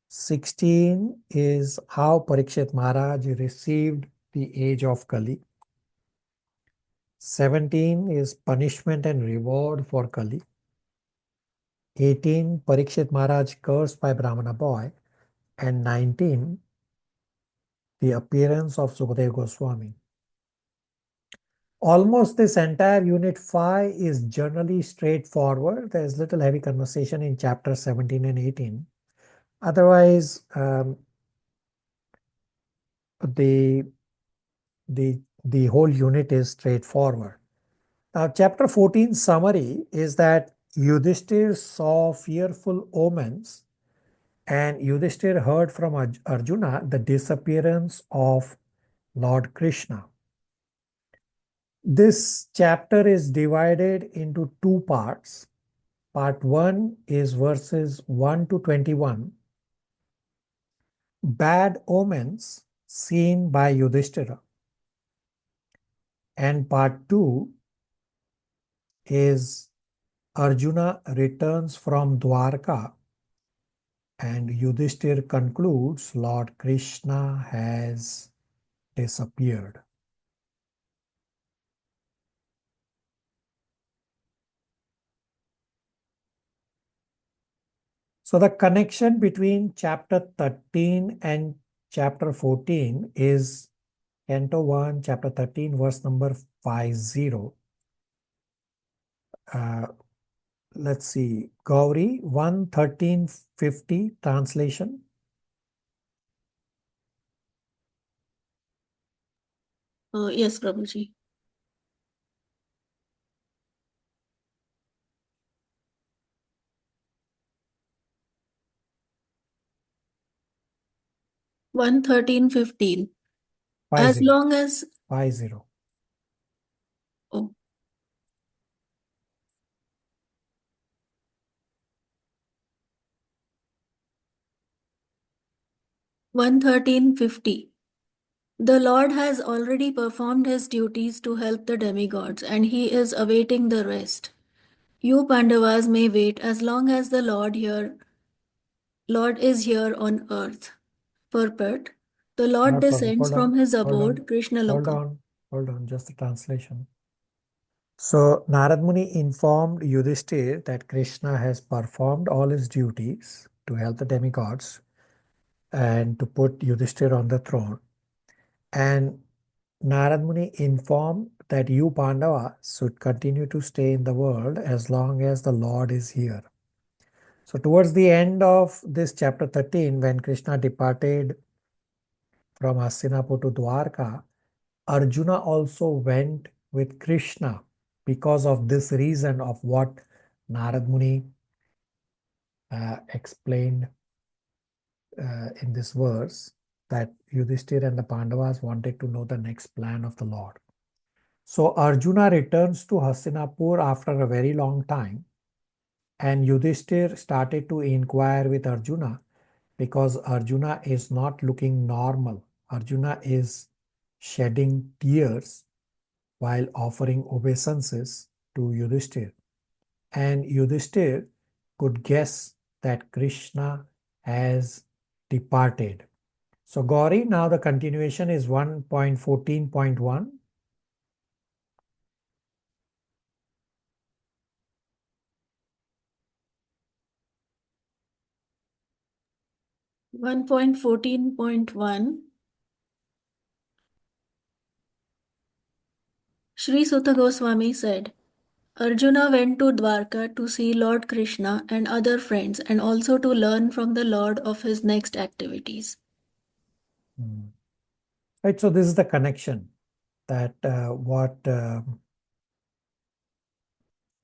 16 is how Parikshit Maharaj received the age of Kali. 17 is punishment and reward for Kali. 18, Parikshit Maharaj cursed by Brahmana boy. And 19, the appearance of Sukadeva Goswami. Almost this entire Unit 5 is generally straightforward. There is little heavy conversation in chapter 17 and 18. Otherwise, the whole unit is straightforward. Now, chapter 14 summary is that Yudhishthira saw fearful omens, and Yudhishthira heard from Arjuna the disappearance of Lord Krishna. This chapter is divided into two parts. Part 1 is verses 1 to 21. Bad omens seen by Yudhishthira. And part 2 is Arjuna returns from Dwarka and Yudhishthira concludes Lord Krishna has disappeared. So the connection between chapter 13 and chapter 14 is Canto 1, chapter 13, verse number 50. Let's see, Gauri 1:13:50 translation. Yes, Prabhuji. One 13:15. As 50. long as 50. oh, 113:50. The Lord has already performed his duties to help the demigods, and he is awaiting the rest. You Pandavas may wait as long as the Lord is here on earth. Purport: the Lord Prabhu, descends hold on, from his hold abode, on, Krishna hold Loka. on, just the translation. So Narad Muni informed Yudhishthir that Krishna has performed all his duties to help the demigods and to put Yudhishthir on the throne. And Narad Muni informed that you Pandavas should continue to stay in the world as long as the Lord is here. So towards the end of this chapter 13, when Krishna departed from Hastinapur to Dwarka, Arjuna also went with Krishna because of this reason of what Narad Muni explained in this verse, that Yudhishthir and the Pandavas wanted to know the next plan of the Lord. So Arjuna returns to Hastinapur after a very long time, and Yudhishthir started to inquire with Arjuna because Arjuna is not looking normal. Arjuna is shedding tears while offering obeisances to Yudhishthir. And Yudhishthir could guess that Krishna has departed. So Gauri, now the continuation is 1.14.1. 1.14.1. Sri Sutta Goswami said, Arjuna went to Dwarka to see Lord Krishna and other friends, and also to learn from the Lord of his next activities. Right, so this is the connection that what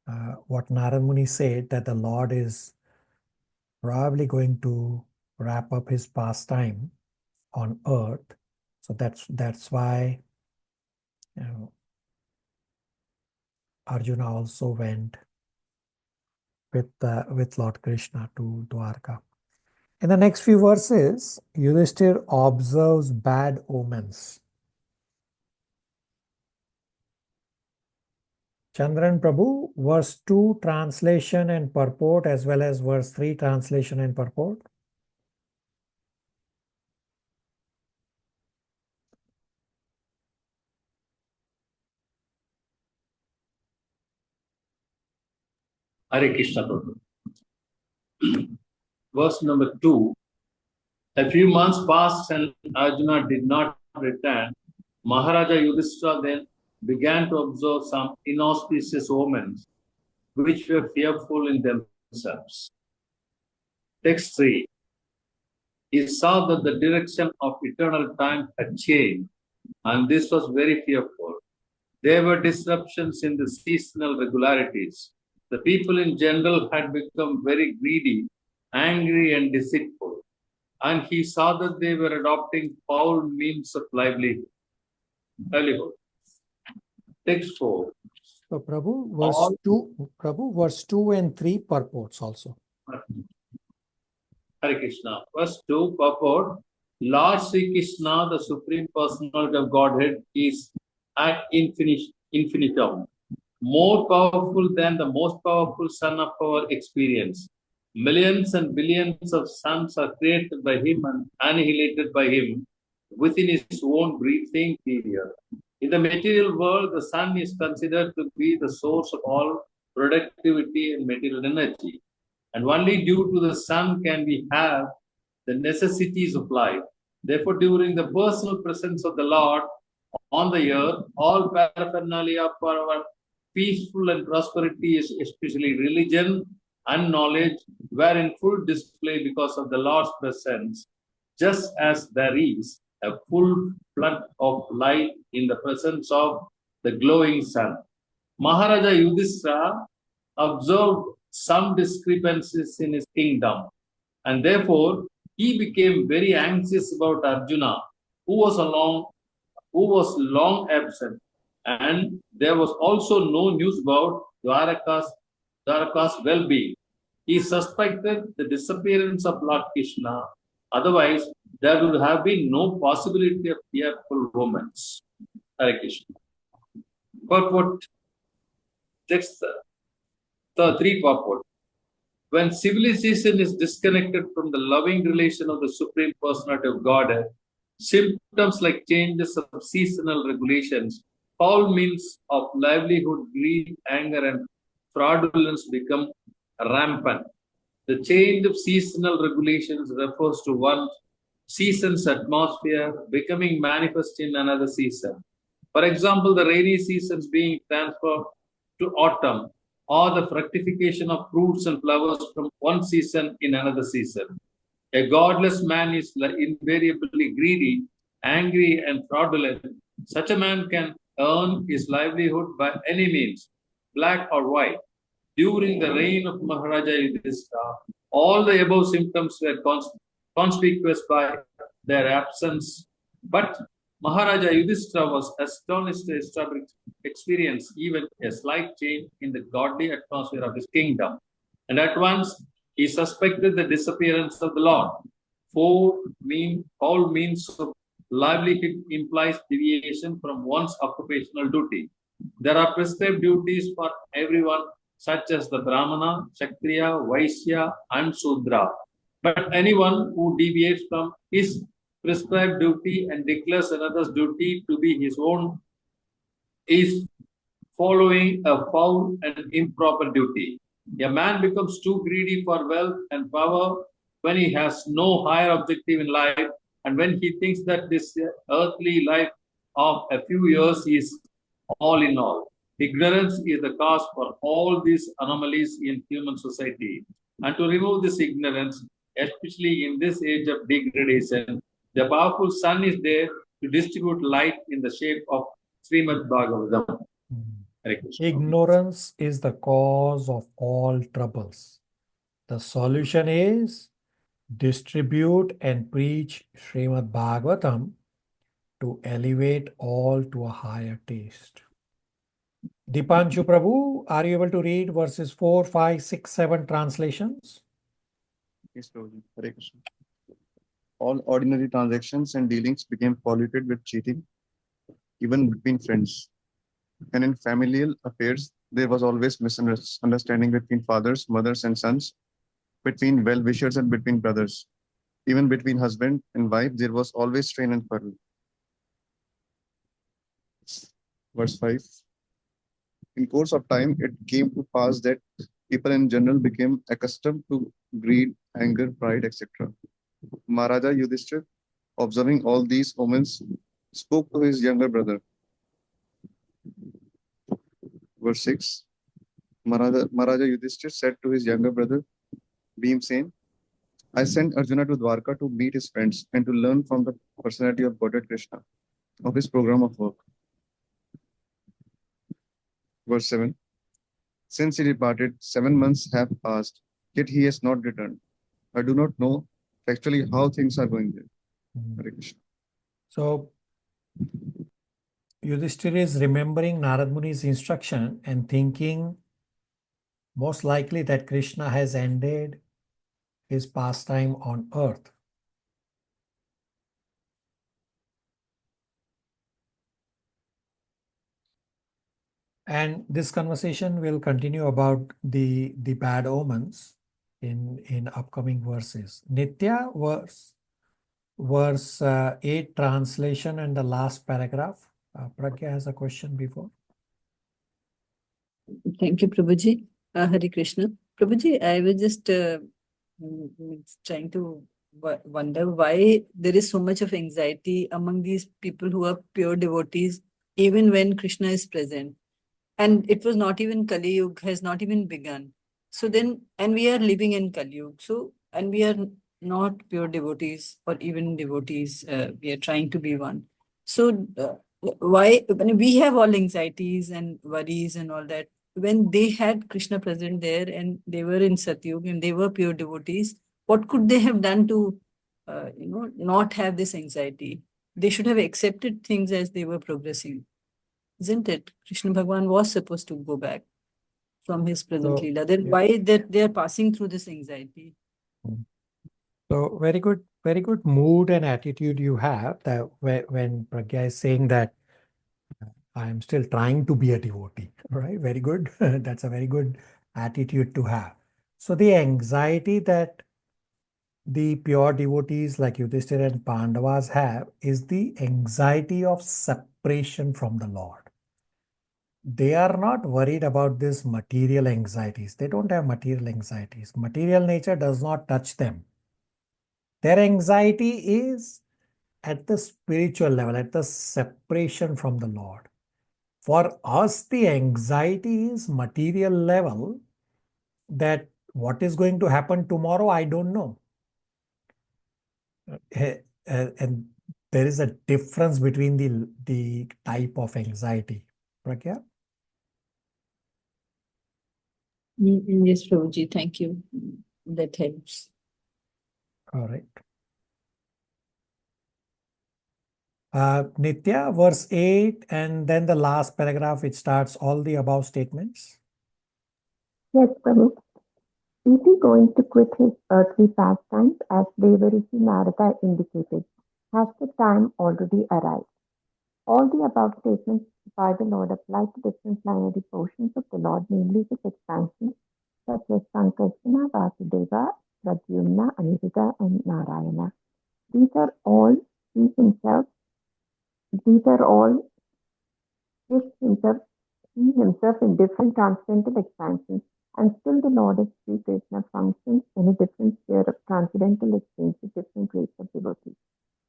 Narad Muni said, that the Lord is probably going to wrap up his pastime on earth. So that's why Arjuna also went with Lord Krishna to Dwarka. In the next few verses, Yudhishthir observes bad omens. Chandran Prabhu, verse 2 translation and purport, as well as verse 3 translation and purport. Hare Krishna Prabhu. Verse number 2. A few months passed and Arjuna did not return. Maharaja Yudhishthira then began to observe some inauspicious omens, which were fearful in themselves. Text 3. He saw that the direction of eternal time had changed, and this was very fearful. There were disruptions in the seasonal regularities. The people in general had become very greedy, angry, and deceitful, and he saw that they were adopting foul means of livelihood. Text 4. So Prabhu, verse 2 and 3 purports also. Hare Krishna. Verse 2 purport. Lord Sri Krishna, the Supreme Personality of Godhead, is at infinitum, more powerful than the most powerful sun of our experience. Millions and billions of suns are created by him and annihilated by him within his own breathing period. In the material world, the sun is considered to be the source of all productivity and material energy. and only due to the sun can we have the necessities of life. Therefore, during the personal presence of the Lord on the earth, all paraphernalia for our peaceful and prosperity, especially religion and knowledge, were in full display because of the Lord's presence, just as there is a full flood of light in the presence of the glowing sun. Maharaja Yudhishthira observed some discrepancies in his kingdom, and therefore he became very anxious about Arjuna, who was long absent, and there was also no news about Dwaraka's well-being. He suspected the disappearance of Lord Krishna. Otherwise, there would have been no possibility of tearful romance. Hare Krishna. Purport. Text 3 purport. When civilization is disconnected from the loving relation of the Supreme Personality of Godhead, symptoms like changes of seasonal regulations, foul means of livelihood, greed, anger, and fraudulence become rampant. The change of seasonal regulations refers to one season's atmosphere becoming manifest in another season. For example, the rainy seasons being transferred to autumn, or the fructification of fruits and flowers from one season in another season. A godless man is invariably greedy, angry, and fraudulent. Such a man can earn his livelihood by any means, black or white. During the reign of Maharaja Yudhishthira, all the above symptoms were conspicuous by their absence. But Maharaja Yudhishthira was astonished to experience even a slight change in the godly atmosphere of his kingdom. And at once he suspected the disappearance of the Lord. All means of livelihood implies deviation from one's occupational duty. There are prescribed duties for everyone, such as the Brahmana, Kshatriya, Vaishya, and Sudra. But anyone who deviates from his prescribed duty and declares another's duty to be his own is following a foul and improper duty. A man becomes too greedy for wealth and power when he has no higher objective in life, and when he thinks that this earthly life of a few years is all in all. Ignorance is the cause for all these anomalies in human society. And to remove this ignorance, especially in this age of degradation, the powerful sun is there to distribute light in the shape of Srimad Bhagavatam. Ignorance is the cause of all troubles. The solution is distribute and preach Srimad Bhagavatam to elevate all to a higher taste. Dipanshu Prabhu, are you able to read verses 4, 5, 6, 7 translations? Yes, Prabhuji. Hare Krishna. All ordinary transactions and dealings became polluted with cheating, even between friends. And in familial affairs, there was always misunderstanding between fathers, mothers, and sons, between well-wishers and between brothers. Even between husband and wife, there was always strain and quarrel. Verse 5. In course of time, it came to pass that people in general became accustomed to greed, anger, pride, etc. Maharaja Yudhishthira, observing all these omens, spoke to his younger brother. Verse 6. Maharaja Yudhishthira said to his younger brother, Bhimsen, I sent Arjuna to Dwarka to meet his friends and to learn from the personality of Godhead Krishna, of his program of work. Verse 7. Since he departed, 7 months have passed, yet he has not returned. I do not know actually how things are going there. Hare Krishna. So, Yudhishthira is remembering Narad Muni's instruction and thinking most likely that Krishna has ended his pastime on earth. And this conversation will continue about the bad omens in upcoming verses. Nitya, verse 8 translation and the last paragraph. Pragya has a question before. Thank you, Prabhuji. Hare Krishna. Prabhuji, I was just trying to wonder why there is so much of anxiety among these people who are pure devotees, even when Krishna is present. And it was not even Kali Yuga, has not even begun. So then, and we are living in Kali Yuga. So, and we are not pure devotees or even devotees. We are trying to be one. So, why, when we have all anxieties and worries and all that, when they had Krishna present there and they were in Satyug and they were pure devotees, what could they have done to, not have this anxiety? They should have accepted things as they were progressing, isn't it? Krishna Bhagwan was supposed to go back from his present So, Leela. Then yeah. why that they are passing through this anxiety? So very good mood and attitude you have that when Pragya is saying that I am still trying to be a devotee, right? Very good. That's a very good attitude to have. So the anxiety that the pure devotees like Yudhishthira and Pandavas have is the anxiety of separation from the Lord. They are not worried about these material anxieties. They don't have material anxieties. Material nature does not touch them. Their anxiety is at the spiritual level, at the separation from the Lord. For us, the anxiety is material level, that what is going to happen tomorrow, I don't know. And there is a difference between the type of anxiety. Pragya? Yes, Prabhuji, thank you. That helps. All right. Nitya, verse 8, and then the last paragraph, which starts all the above statements. Yes, Prabhu. Is he going to quit his earthly pastimes as Devarishi Narada indicated? Has the time already arrived? All the above statements by the Lord apply to different plenary portions of the Lord, namely his expansion, such as Sankarsana, Vasudeva, Pradyumna, Aniruddha, and Narayana. These are all he himself he himself in different transcendental expansions, and still the Lord of Sri Krishna functions in a different sphere of transcendental exchange with different grades of devotees.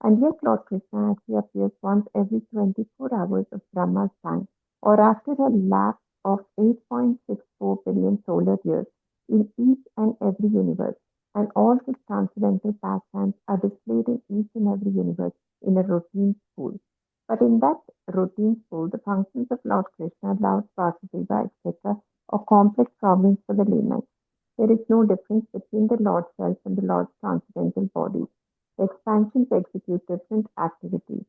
And yet Lord Krishna actually appears once every 24 hours of Brahma's time, or after a lapse of 8.64 billion solar years in each and every universe, and all his transcendental pastimes are displayed in each and every universe in a routine spool. But in that routine spool, the functions of Lord Krishna, Lord Vasudeva, etc., are complex problems for the layman. There is no difference between the Lord's self and the Lord's transcendental bodies. The expansions execute differential activities.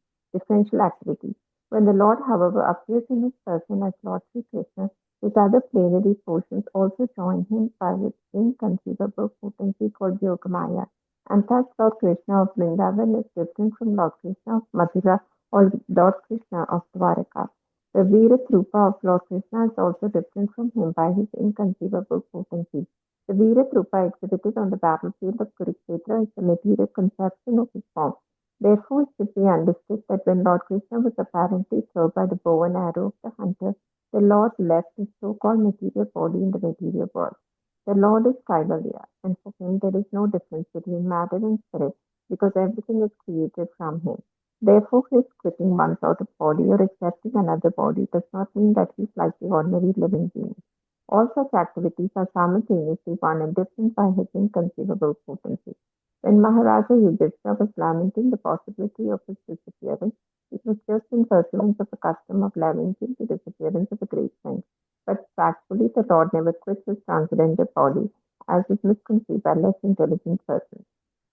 When the Lord, however, appears in his person as Lord Sri Krishna, his other plenary portions also join him by his inconceivable potency called Yogamaya. And thus Lord Krishna of Vrindavan is different from Lord Krishna of Mathura or Lord Krishna of Dwaraka. The Veeratrupa of Lord Krishna is also different from him by his inconceivable potency. The Veeratrupa exhibited on the battlefield of Kurukshetra is the material conception of his form. Therefore, it should be understood that when Lord Krishna was apparently killed by the bow and arrow of the hunter, the Lord left his so-called material body in the material world. The Lord is Kaivalya, and for him there is no difference between matter and spirit, because everything is created from him. Therefore, his quitting one sort of body or accepting another body does not mean that he is like the ordinary living being. All such activities are simultaneously one and different by his inconceivable potency. When Maharaja Yudhishthira was lamenting the possibility of his disappearance, it was just in pursuance of a custom of lamenting the disappearance of a great saint. But factually, the Lord never quits his transcendental body, as is misconceived by less intelligent persons.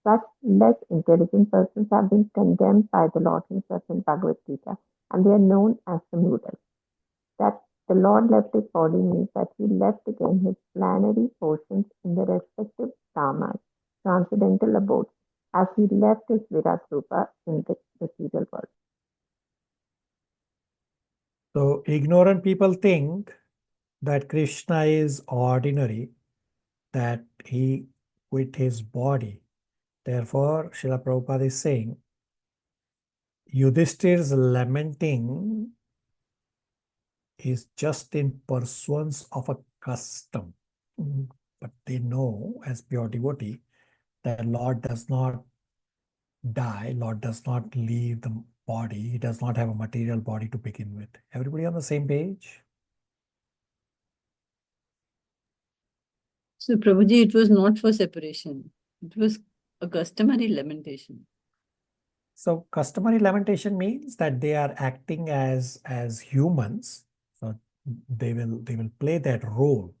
Such less intelligent persons have been condemned by the Lord himself in Bhagavad Gita, and they are known as the Mudas. That the Lord left his body means that he left again his planetary portions in the respective dhammas, transcendental abodes, as he left his Virat Rupa in the material world. So ignorant people think that Krishna is ordinary, that he quit his body. Therefore, Srila Prabhupada is saying, Yudhishthir's lamenting is just in pursuance of a custom. but they know as pure devotee that Lord does not die, Lord does not leave the body, he does not have a material body to begin with. Everybody on the same page? So, Prabhuji, it was not for separation. It was a customary lamentation. So customary lamentation means that they are acting as humans. So they will play that role.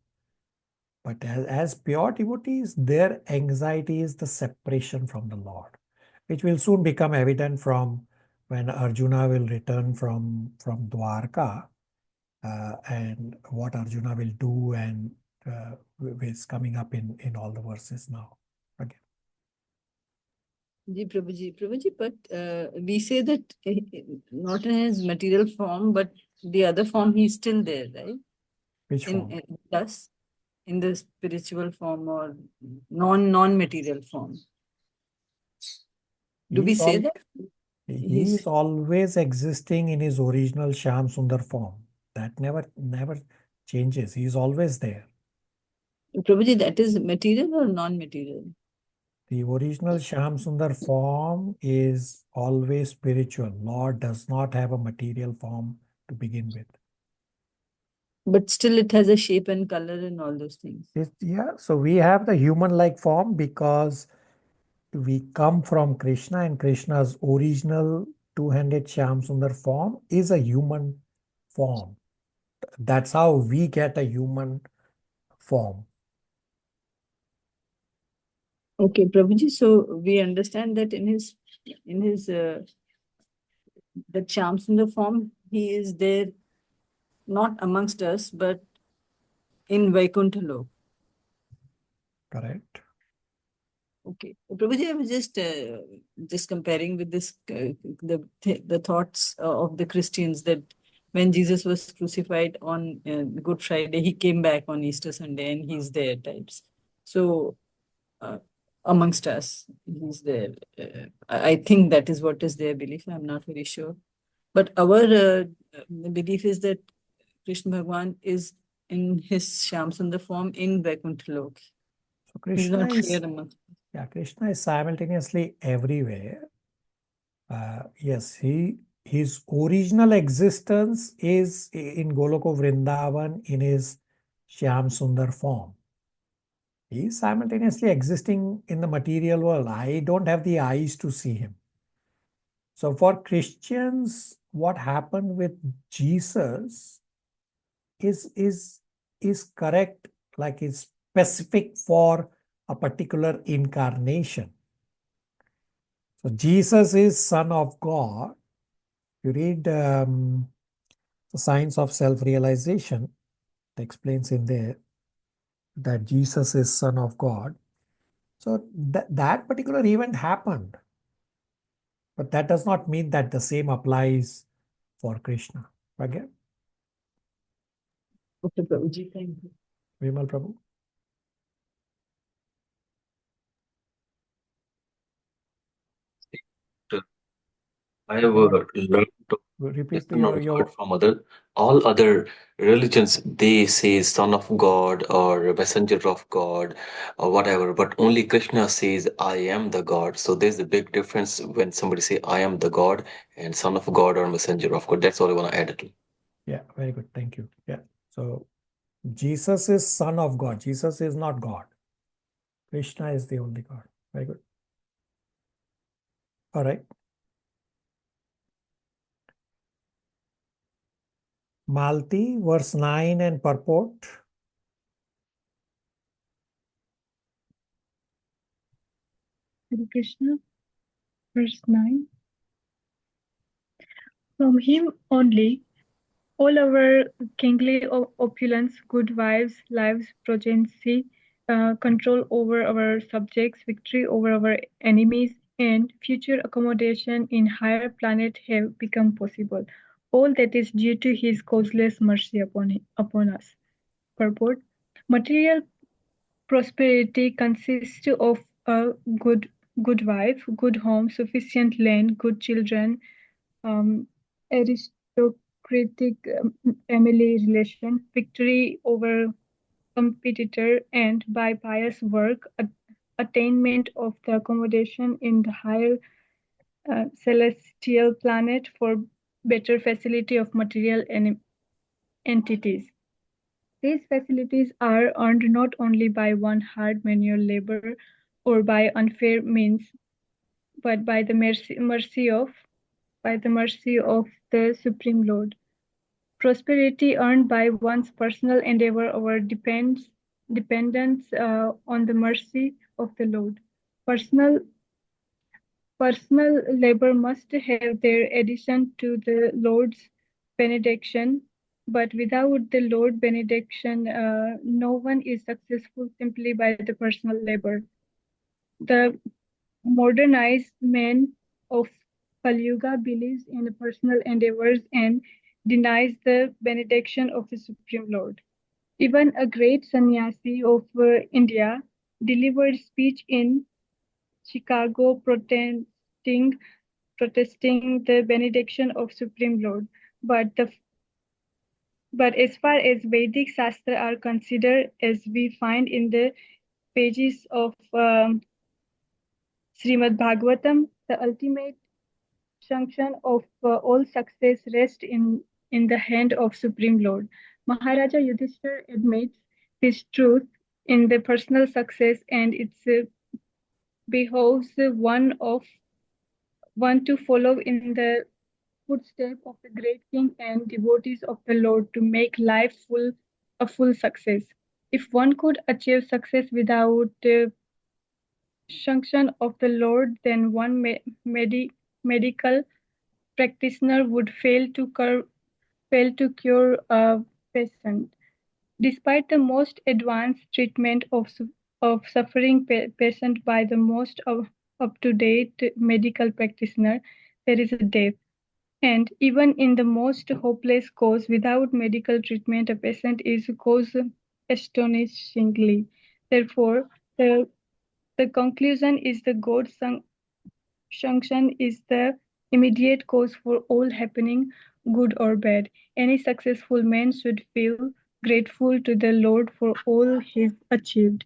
But as pure devotees, their anxiety is the separation from the Lord, which will soon become evident from when Arjuna will return from Dwarka, and what Arjuna will do, and is coming up in all the verses now. Again. Prabhuji, but we say that not in his material form, but the other form, he's still there, right? Which form? In us, in the spiritual form or non-material form. Do we say that? He is always existing in his original Shyam Sundar form. That never changes. He is always there. Prabhuji, that is material or non-material? The original Shyam Sundar form is always spiritual. Lord does not have a material form to begin with. But still it has a shape and color and all those things. So we have the human-like form because we come from Krishna, and Krishna's original two-handed Shyam Sundar form is a human form. That's how we get a human form. Okay, Prabhuji, so we understand that in his the Shyam Sundar form, he is there not amongst us, but in Vaikuntha Lok. Correct. Okay, Prabhuji, I was just comparing with this the thoughts of the Christians that when Jesus was crucified on Good Friday, he came back on Easter Sunday, and he's there types. So amongst us, he's there. I think that is what is their belief. I'm not very sure, but our belief is that Krishna Bhagwan is in his Shyam Sundar form in Vaikuntha Lok. So Krishna Krishna is simultaneously everywhere. Yes, his original existence is in Goloka Vrindavan in his Shyam Sundar form. He is simultaneously existing in the material world. I don't have the eyes to see him. So for Christians, what happened with Jesus is correct, like it's specific for a particular incarnation. So Jesus is Son of God. You read the Science of Self-Realization, it explains in there that Jesus is Son of God. So that particular event happened. But that does not mean that the same applies for Krishna. Again. Okay, Prabhuji, thank you. Vimal Prabhu. I have learned to repeat listen or heard from all other religions. They say Son of God or Messenger of God or whatever, but only Krishna says I am the God. So there's a big difference when somebody say I am the God and Son of God or Messenger of God. That's all I want to add to. Yeah, very good. Thank you. Yeah. So Jesus is Son of God. Jesus is not God. Krishna is the only God. Very good. All right. Malti, verse 9 and purport. Hare Krishna, verse 9. From him only, all our kingly opulence, good wives, lives, progeny, control over our subjects, victory over our enemies, and future accommodation in higher planet have become possible. All that is due to his causeless mercy upon us. Purport: material prosperity consists of a good wife, good home, sufficient land, good children, aristocratic family relation, victory over competitor, and by pious work, attainment of the accommodation in the higher celestial planet for better facility of material entities. These facilities are earned not only by one hard manual labor or by unfair means, but by the mercy of the Supreme Lord. Prosperity earned by one's personal endeavor or dependence on the mercy of the Lord. Personal labor must have their addition to the Lord's benediction, but without the Lord's benediction, no one is successful simply by the personal labor. The modernized man of Kali Yuga believes in personal endeavors and denies the benediction of the Supreme Lord. Even a great sannyasi of India delivered speech in Chicago protesting the benediction of Supreme Lord. But as far as Vedic Shastra are considered, as we find in the pages of Srimad Bhagavatam, the ultimate sanction of all success rests in the hand of Supreme Lord. Maharaja Yudhishthira admits this truth in the personal success, and it behoves one to follow in the footsteps of the great king and devotees of the Lord to make life a full success. If one could achieve success without sanction of the Lord, then one medical practitioner would fail to cure a patient. Despite the most advanced treatment of suffering patient by the most up-to-date medical practitioner, there is a death. And even in the most hopeless case, without medical treatment, a patient is caused astonishingly. Therefore, the conclusion is the God sanction is the immediate cause for all happening, good or bad. Any successful man should feel grateful to the Lord for all he's achieved.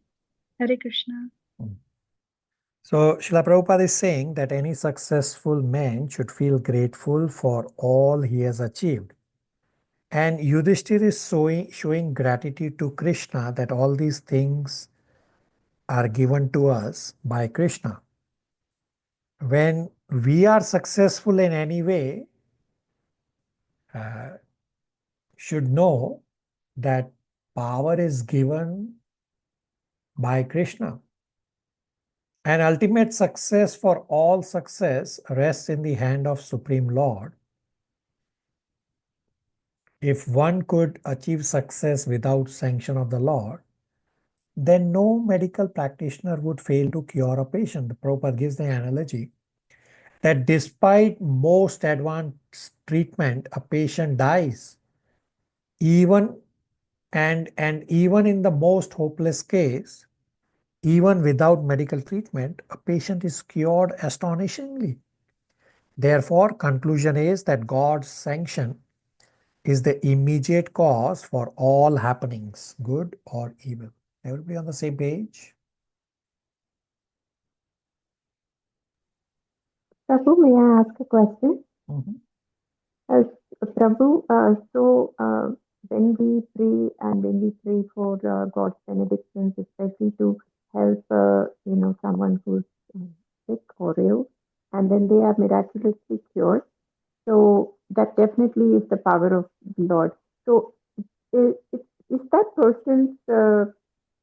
Hare Krishna. So Srila Prabhupada is saying that any successful man should feel grateful for all he has achieved. And Yudhishthir is showing gratitude to Krishna that all these things are given to us by Krishna. When we are successful in any way, should know that power is given by Krishna. And ultimate success for all success rests in the hand of Supreme Lord. If one could achieve success without sanction of the Lord, then no medical practitioner would fail to cure a patient. The Prabhupada gives the analogy that despite most advanced treatment, a patient dies. Even in the most hopeless case, even without medical treatment, a patient is cured astonishingly. Therefore, conclusion is that God's sanction is the immediate cause for all happenings, good or evil. Everybody on the same page? Prabhu, may I ask a question? Prabhu, when we pray and when we pray for God's benedictions, especially to help, someone who's sick or ill, and then they are miraculously cured. So that definitely is the power of the Lord. So is that person's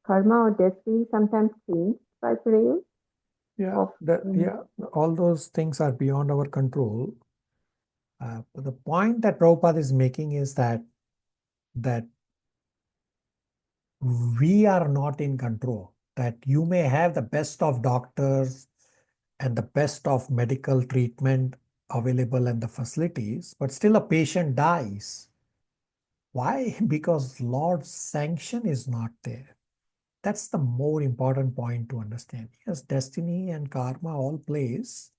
karma or destiny sometimes changed by prayer? Yeah, all those things are beyond our control. The point that Prabhupada is making is that we are not in control. That you may have the best of doctors and the best of medical treatment available and the facilities, but still a patient dies. Why? Because Lord's sanction is not there. That's the more important point to understand. Yes, destiny and karma all plays,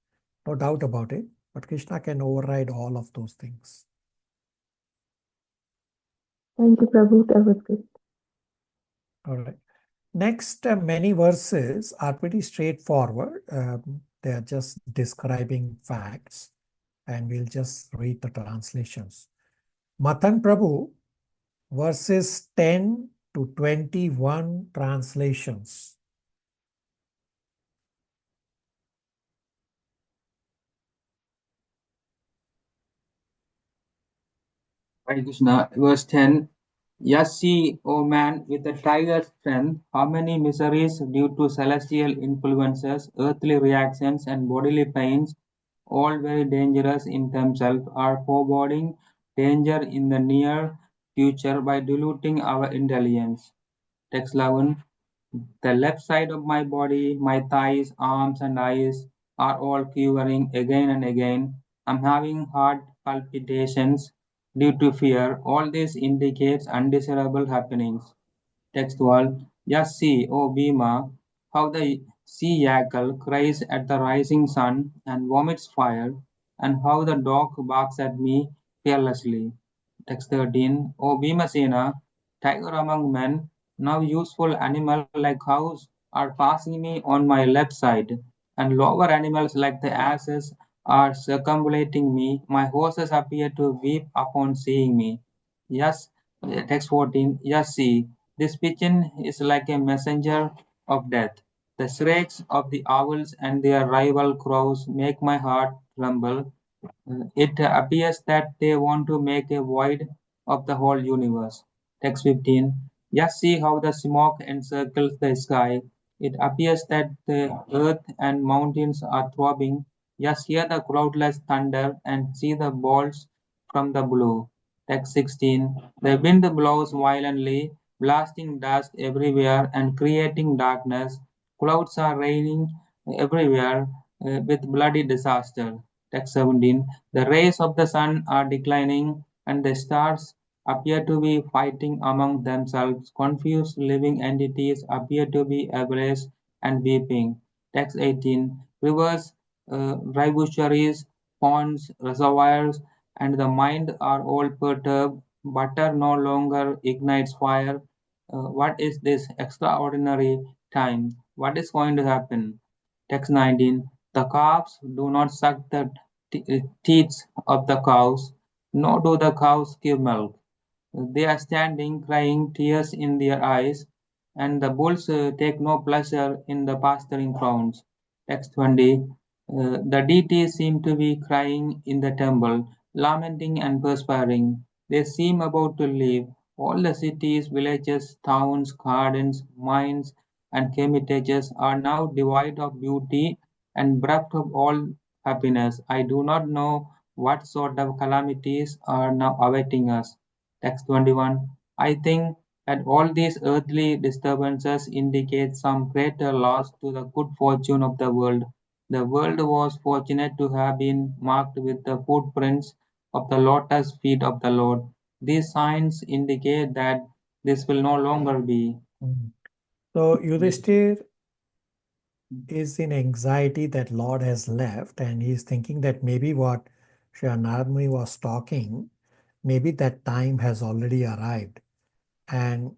no doubt about it, but Krishna can override all of those things. Thank you, Prabhu. That was good. All right. Next, many verses are pretty straightforward. They are just describing facts, and we'll just read the translations. Matan Prabhu, verses 10 to 21 translations. Hare Krishna, verse 10. Yes, see, O man, with a tiger's strength, how many miseries due to celestial influences, earthly reactions, and bodily pains, all very dangerous in themselves, are foreboding danger in the near future by diluting our intelligence. Text 11. The left side of my body, my thighs, arms, and eyes are all quivering again and again. I'm having heart palpitations due to fear. All this indicates undesirable happenings. Text 12. Just see, O Bhima, how the sea jackal cries at the rising sun and vomits fire, and how the dog barks at me fearlessly. Text 13. O Bhimasena, tiger among men, now useful animals like cows are passing me on my left side, and lower animals like the asses are circumambulating me. My horses appear to weep upon seeing me. Yes, text 14. Yes, see, this pigeon is like a messenger of death. The shrieks of the owls and their rival crows make my heart tremble. It appears that they want to make a void of the whole universe. Text 15. Just see how the smoke encircles the sky. It appears that the earth and mountains are throbbing. Just hear the cloudless thunder and see the bolts from the blue. Text 16. The wind blows violently, blasting dust everywhere and creating darkness. Clouds are raining everywhere with bloody disaster. Text 17. The rays of the sun are declining, and the stars appear to be fighting among themselves. Confused living entities appear to be ablaze and weeping. Text 18. Rivers, tributaries, ponds, reservoirs, and the mind are all perturbed. Butter no longer ignites fire. What is this extraordinary time? What is going to happen? Text 19. The calves do not suck the teats of the cows, nor do the cows give milk. They are standing, crying, tears in their eyes, and the bulls take no pleasure in the pasturing grounds. Text 20. The deities seem to be crying in the temple, lamenting and perspiring. They seem about to leave. All the cities, villages, towns, gardens, mines, and hermitages are now devoid of beauty and bereft of all happiness. I do not know what sort of calamities are now awaiting us. Text 21. I think that all these earthly disturbances indicate some greater loss to the good fortune of the world. The world was fortunate to have been marked with the footprints of the lotus feet of the Lord. These signs indicate that this will no longer be. So Yudhishthir is in anxiety that Lord has left, and he's thinking that maybe what Sri Narad Muni was talking, maybe that time has already arrived. And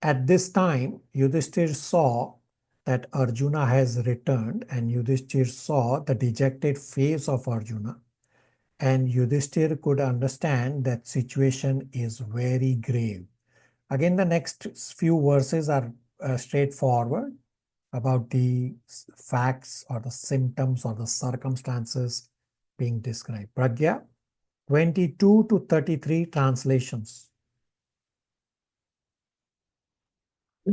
at this time, Yudhishthir saw that Arjuna has returned, and Yudhishthir saw the dejected face of Arjuna. And Yudhishthir could understand that situation is very grave. Again, the next few verses are straightforward about the facts or the symptoms or the circumstances being described. Pragya, 22 to 33 translations.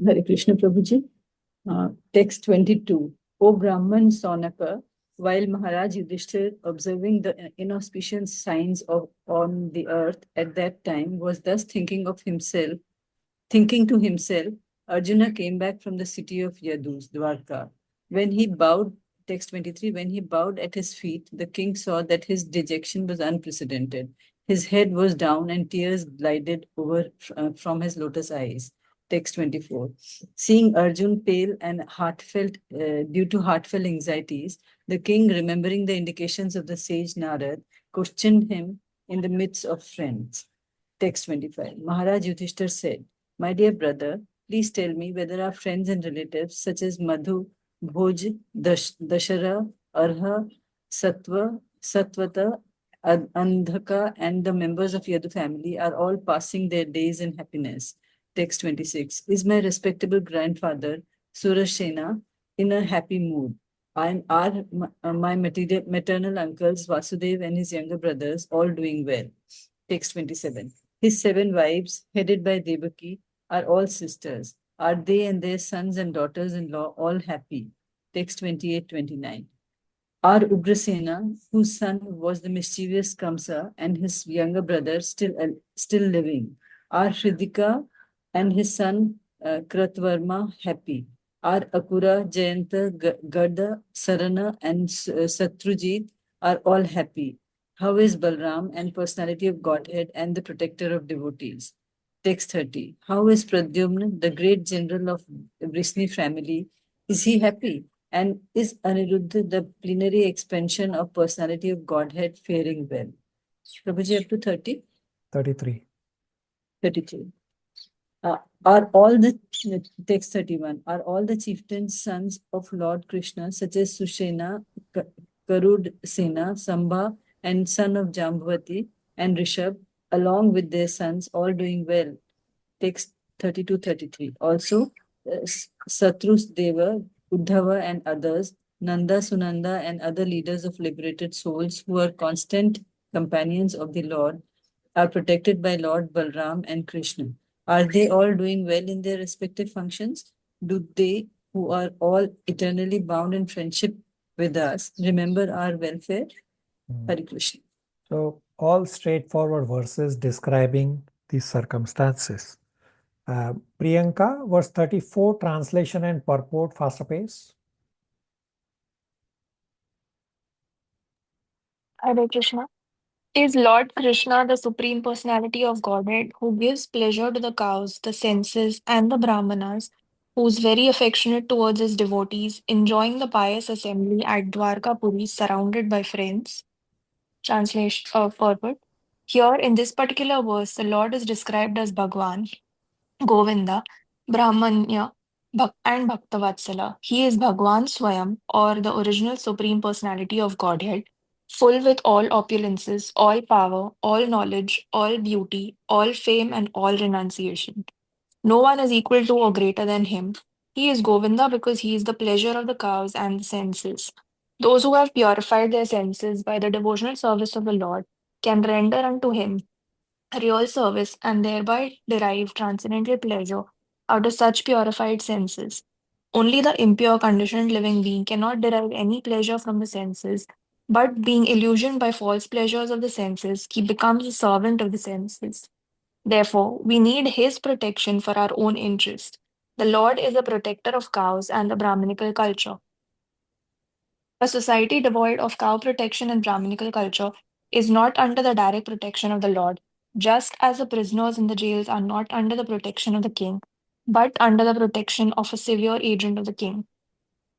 Hare Krishna Prabhuji. Text 22. O Brahman Sonaka, while Maharaj Yudhishthir, observing the inauspicious signs on the earth at that time, was thus thinking to himself, Arjuna came back from the city of Yadus, Dwarka. When he bowed, text 23, when he bowed at his feet, the king saw that his dejection was unprecedented. His head was down and tears glided over from his lotus eyes. Text 24. Seeing Arjun pale and heartfelt due to heartfelt anxieties, the king, remembering the indications of the sage Narad, questioned him in the midst of friends. Text 25. Maharaj Yudhishthir said, my dear brother, please tell me whether our friends and relatives such as Madhu, Bhoj, Dashara, Arha, Satvata, Andhaka, and the members of Yadu family are all passing their days in happiness. Text 26. Is my respectable grandfather, Surashena, in a happy mood? And are my maternal uncles, Vasudev and his younger brothers, all doing well? Text 27. His 7 wives, headed by Devotee, are all sisters. Are they and their sons and daughters-in-law all happy? Text 28-29. Are Ugrasena, whose son was the mischievous Kamsa, and his younger brother still living? Are Hridika and his son Kratvarma happy? Are Akura, Jayanta, Garda, Sarana, and Satrujit are all happy? How is Balram and personality of Godhead and the protector of devotees? Text 30. How is Pradyumna, the great general of Vrishni family? Is he happy? And is Aniruddha, the plenary expansion of personality of Godhead, faring well? Prabhuji, up to 30? 33. 32. Are all the, text 31, are all the chieftains sons of Lord Krishna, such as Sushena, Karud Sena, Sambha, and son of Jambavati, and Rishabh, along with their sons, all doing well? Text 32-33. Also, Satrus Deva, Uddhava, and others, Nanda, Sunanda, and other leaders of liberated souls who are constant companions of the Lord, are protected by Lord Balram and Krishna. Are they all doing well in their respective functions? Do they, who are all eternally bound in friendship with us, remember our welfare? Hare Krishna. So, all straightforward verses describing these circumstances. Priyanka, verse 34, translation and purport, faster pace. Hare Krishna. Is Lord Krishna the Supreme Personality of Godhead who gives pleasure to the cows, the senses, and the Brahmanas, who is very affectionate towards his devotees, enjoying the pious assembly at Dwarkapuri surrounded by friends? Translation of purport. Here in this particular verse, the Lord is described as Bhagwan, Govinda, Brahmanya, and Bhaktavatsala. He is Bhagwan Swayam, or the original Supreme Personality of Godhead, full with all opulences, all power, all knowledge, all beauty, all fame, and all renunciation. No one is equal to or greater than him. He is Govinda because he is the pleasure of the cows and the senses. Those who have purified their senses by the devotional service of the Lord can render unto him real service and thereby derive transcendental pleasure out of such purified senses. Only the impure conditioned living being cannot derive any pleasure from the senses, but being illusioned by false pleasures of the senses, he becomes a servant of the senses. Therefore, we need his protection for our own interest. The Lord is a protector of cows and the Brahminical culture. A society devoid of cow protection and Brahminical culture is not under the direct protection of the Lord, just as the prisoners in the jails are not under the protection of the king, but under the protection of a severe agent of the king.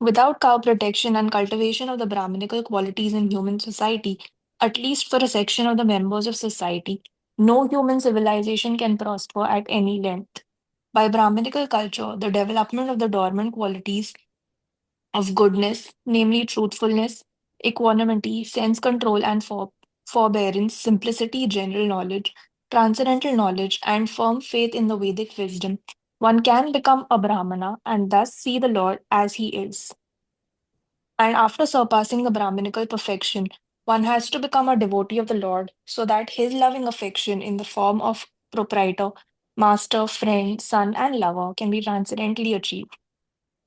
Without cow protection and cultivation of the Brahminical qualities in human society, at least for a section of the members of society, no human civilization can prosper at any length. By Brahminical culture, the development of the dormant qualities of goodness, namely truthfulness, equanimity, sense control, and forbearance, simplicity, general knowledge, transcendental knowledge, and firm faith in the Vedic wisdom, one can become a Brahmana and thus see the Lord as he is. And after surpassing the Brahminical perfection, one has to become a devotee of the Lord so that his loving affection in the form of proprietor, master, friend, son, and lover can be transcendently achieved.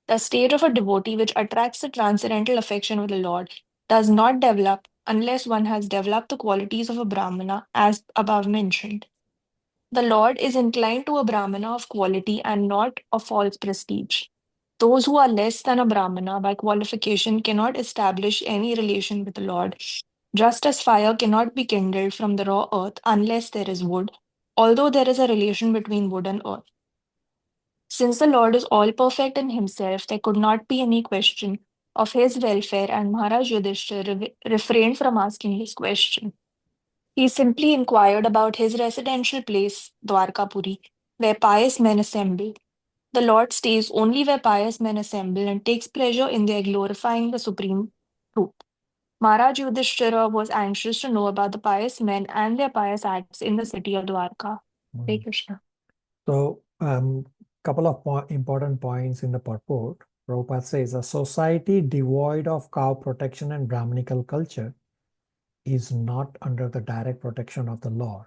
The state of a devotee which attracts the transcendental affection of the Lord does not develop unless one has developed the qualities of a Brahmana as above mentioned. The Lord is inclined to a Brahmana of quality and not of false prestige. Those who are less than a Brahmana by qualification cannot establish any relation with the Lord, just as fire cannot be kindled from the raw earth unless there is wood, although there is a relation between wood and earth. Since the Lord is all perfect in himself, there could not be any question of his welfare, and Maharaj Yudhishthira refrained from asking his question. He simply inquired about his residential place, Dwarkapuri, where pious men assembled. The Lord stays only where pious men assemble and takes pleasure in their glorifying the supreme truth. Maharaj Yudhishthira was anxious to know about the pious men and their pious acts in the city of Dwarka. Hare Krishna. So, couple of important points in the purport. Prabhupada says a society devoid of cow protection and Brahminical culture is not under the direct protection of the Lord.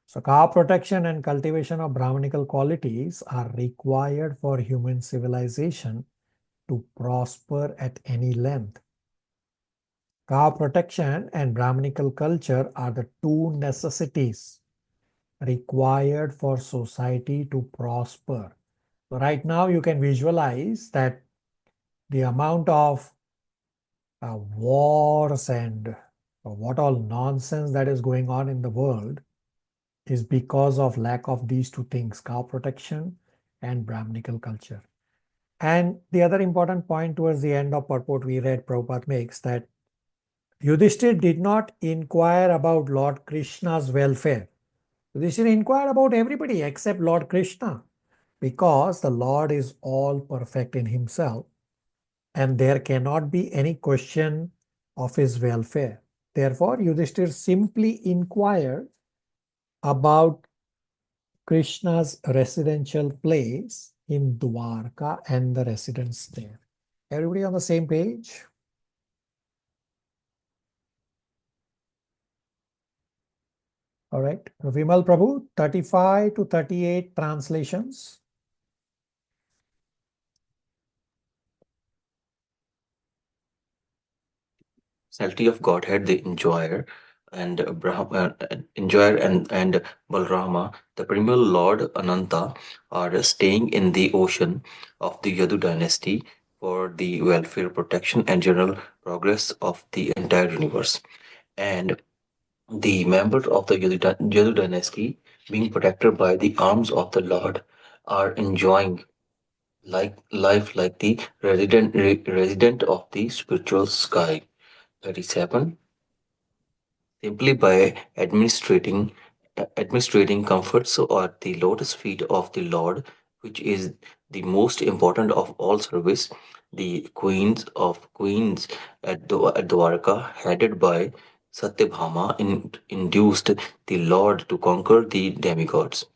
So, cow protection and cultivation of Brahminical qualities are required for human civilization to prosper at any length. Cow protection and Brahminical culture are the two necessities required for society to prosper. So right now you can visualize that the amount of wars and what all nonsense that is going on in the world is because of lack of these two things, cow protection and Brahminical culture. And the other important point towards the end of purport we read, Prabhupada makes that Yudhishthir did not inquire about Lord Krishna's welfare. Yudhishthir inquired about everybody except Lord Krishna, because the Lord is all perfect in himself and there cannot be any question of his welfare. Therefore, Yudhishthir simply inquired about Krishna's residential place in Dwarka and the residents there. Everybody on the same page? All right. Vimal Prabhu, 35 to 38 translations. Personality of Godhead, the enjoyer, and enjoyer and Balrama, the primal Lord Ananta, are staying in the ocean of the Yadu dynasty for the welfare, protection, and general progress of the entire universe. And the members of the Yadu dynasty, being protected by the arms of the Lord, are enjoying life like the resident of the spiritual sky. 37. Simply by administrating comforts at the lotus feet of the Lord, which is the most important of all service, the queens at Dwarka, headed by Satyabhama, induced the Lord to conquer the demigods.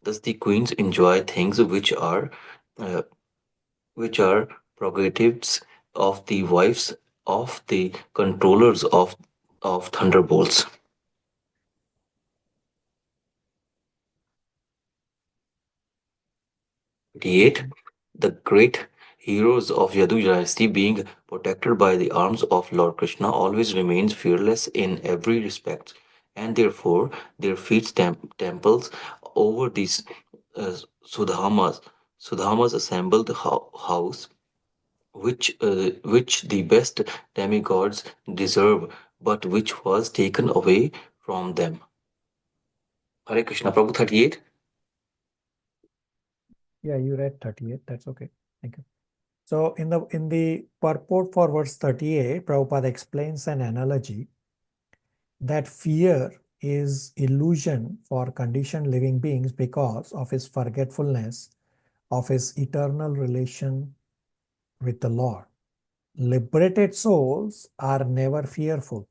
Thus, the queens enjoy things uh, which are prerogatives of the wives of the controllers of thunderbolts. 88. The great heroes of Yadu dynasty, being protected by the arms of Lord Krishna, always remains fearless in every respect, and therefore their feats temples over these uh, Sudhamas. Sudhamas assembled house, which the best demigods deserve, but which was taken away from them. Hare Krishna. Prabhu 38. Yeah, you read 38. That's okay. Thank you. So in the purport for verse 38, Prabhupada explains an analogy that fear is illusion for conditioned living beings because of his forgetfulness of his eternal relation with the Lord. Liberated souls are never fearful.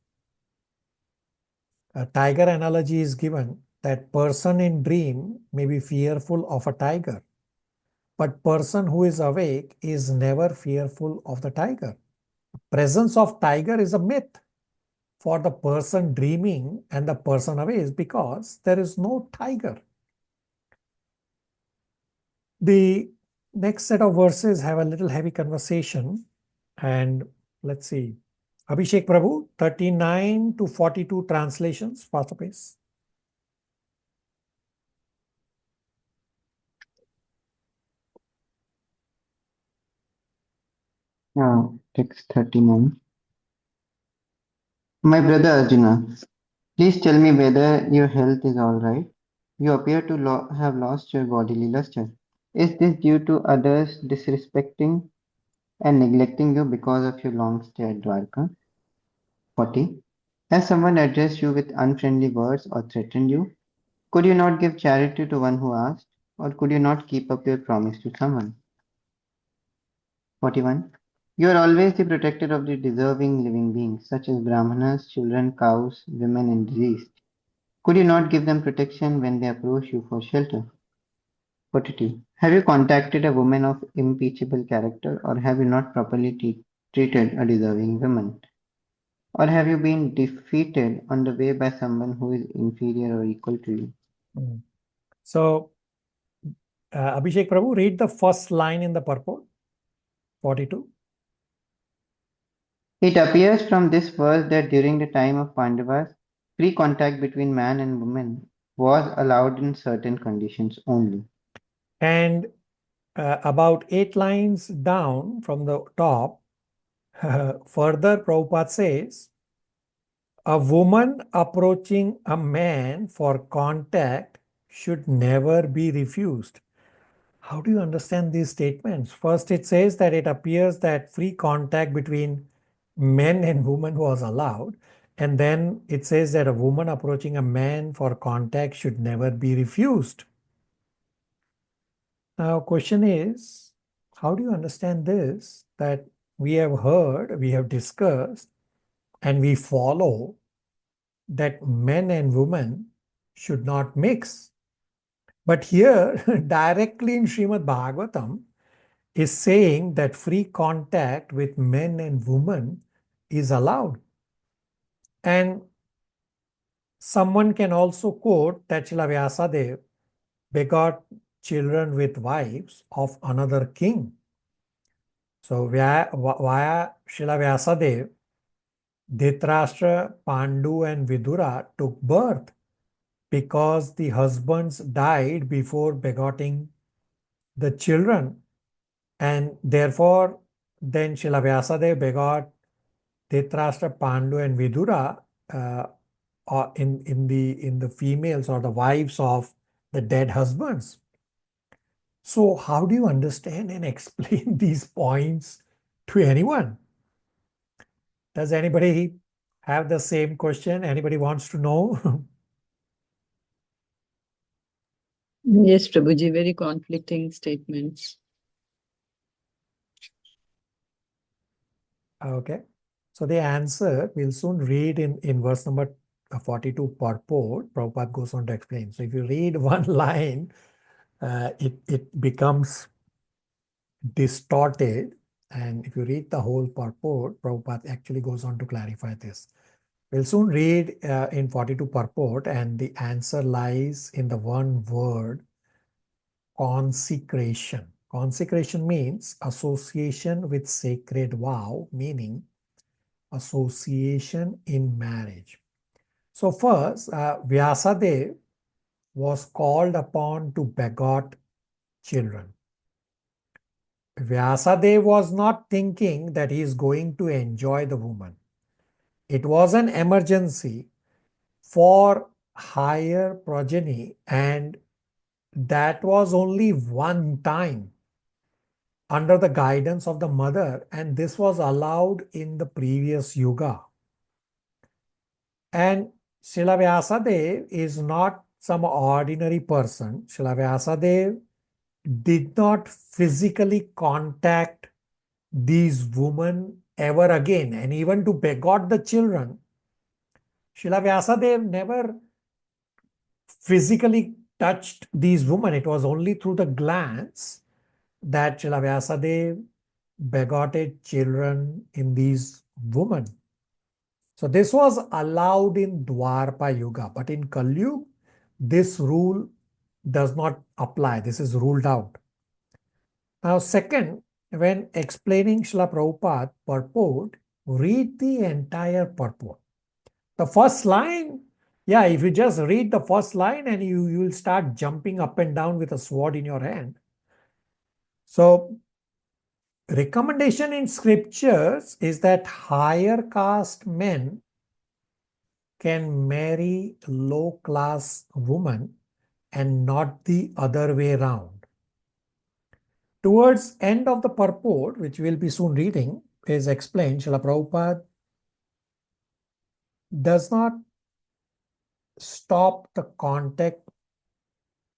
A tiger analogy is given that person in dream may be fearful of a tiger, but person who is awake is never fearful of the tiger. Presence of tiger is a myth for the person dreaming and the person awake because there is no tiger. The next set of verses have a little heavy conversation, and let's see. Abhishek Prabhu, 39 to 42 translations, faster pace. Text 39. My brother Arjuna, please tell me whether your health is all right. You appear to have lost your bodily luster. Is this due to others disrespecting and neglecting you because of your long stay at Dwarka? 40. Has someone addressed you with unfriendly words or threatened you? Could you not give charity to one who asked? Or could you not keep up your promise to someone? 41. You are always the protector of the deserving living beings, such as Brahmanas, children, cows, women, and diseased. Could you not give them protection when they approach you for shelter? 42. Have you contacted a woman of impeachable character, or have you not properly treated a deserving woman? Or have you been defeated on the way by someone who is inferior or equal to you? So, Abhishek Prabhu, read the first line in the purport, 42. It appears from this verse that during the time of Pandavas, free contact between man and woman was allowed in certain conditions only. And about 8 lines down from the top, further Prabhupada says, a woman approaching a man for contact should never be refused. How do you understand these statements? First, it says that it appears that free contact between men and women was allowed. And then it says that a woman approaching a man for contact should never be refused. Now, question is, how do you understand this? That we have heard, we have discussed, and we follow that men and women should not mix. But here, directly in Srimad Bhagavatam, is saying that free contact with men and women is allowed. And someone can also quote that Srila Vyasadeva begot children with wives of another king. So via Srila Vyasadeva, Dhritarashtra, Pandu and Vidura took birth because the husbands died before begetting the children. And therefore, then Srila Vyasadeva begot Dhritarashtra, Pandu and Vidura in the females or the wives of the dead husbands. So how do you understand and explain these points to anyone? Does anybody have the same question? Anybody wants to know? Yes, Prabhuji, very conflicting statements. Okay. So the answer we'll soon read in verse number 42 purport. Prabhupada goes on to explain. So if you read one line, it becomes distorted. And if you read the whole purport, Prabhupada actually goes on to clarify this. We'll soon read in 42 purport, and the answer lies in the one word, consecration. Consecration means association with sacred vow, meaning association in marriage. So first, Vyasadeva was called upon to begot children. Vyasadeva was not thinking that he is going to enjoy the woman. It was an emergency for higher progeny, and that was only one time under the guidance of the mother, and this was allowed in the previous yuga. And Srila Vyasadeva is not some ordinary person. Srila Vyasadeva did not physically contact these women ever again, and even to begot the children, Srila Vyasadeva never physically touched these women. It was only through the glance that Srila Vyasadeva begoted children in these women. So this was allowed in Dwarpa Yuga, but in Kali Yuga, this rule does not apply. This is ruled out. Now, second, when explaining Srila Prabhupada purport, read the entire purport. The first line, yeah, if you just read the first line and you will start jumping up and down with a sword in your hand. So, recommendation in scriptures is that higher caste men can marry low class women and not the other way around. Towards end of the purport, which we'll be soon reading, is explained, Srila Prabhupada does not stop the contact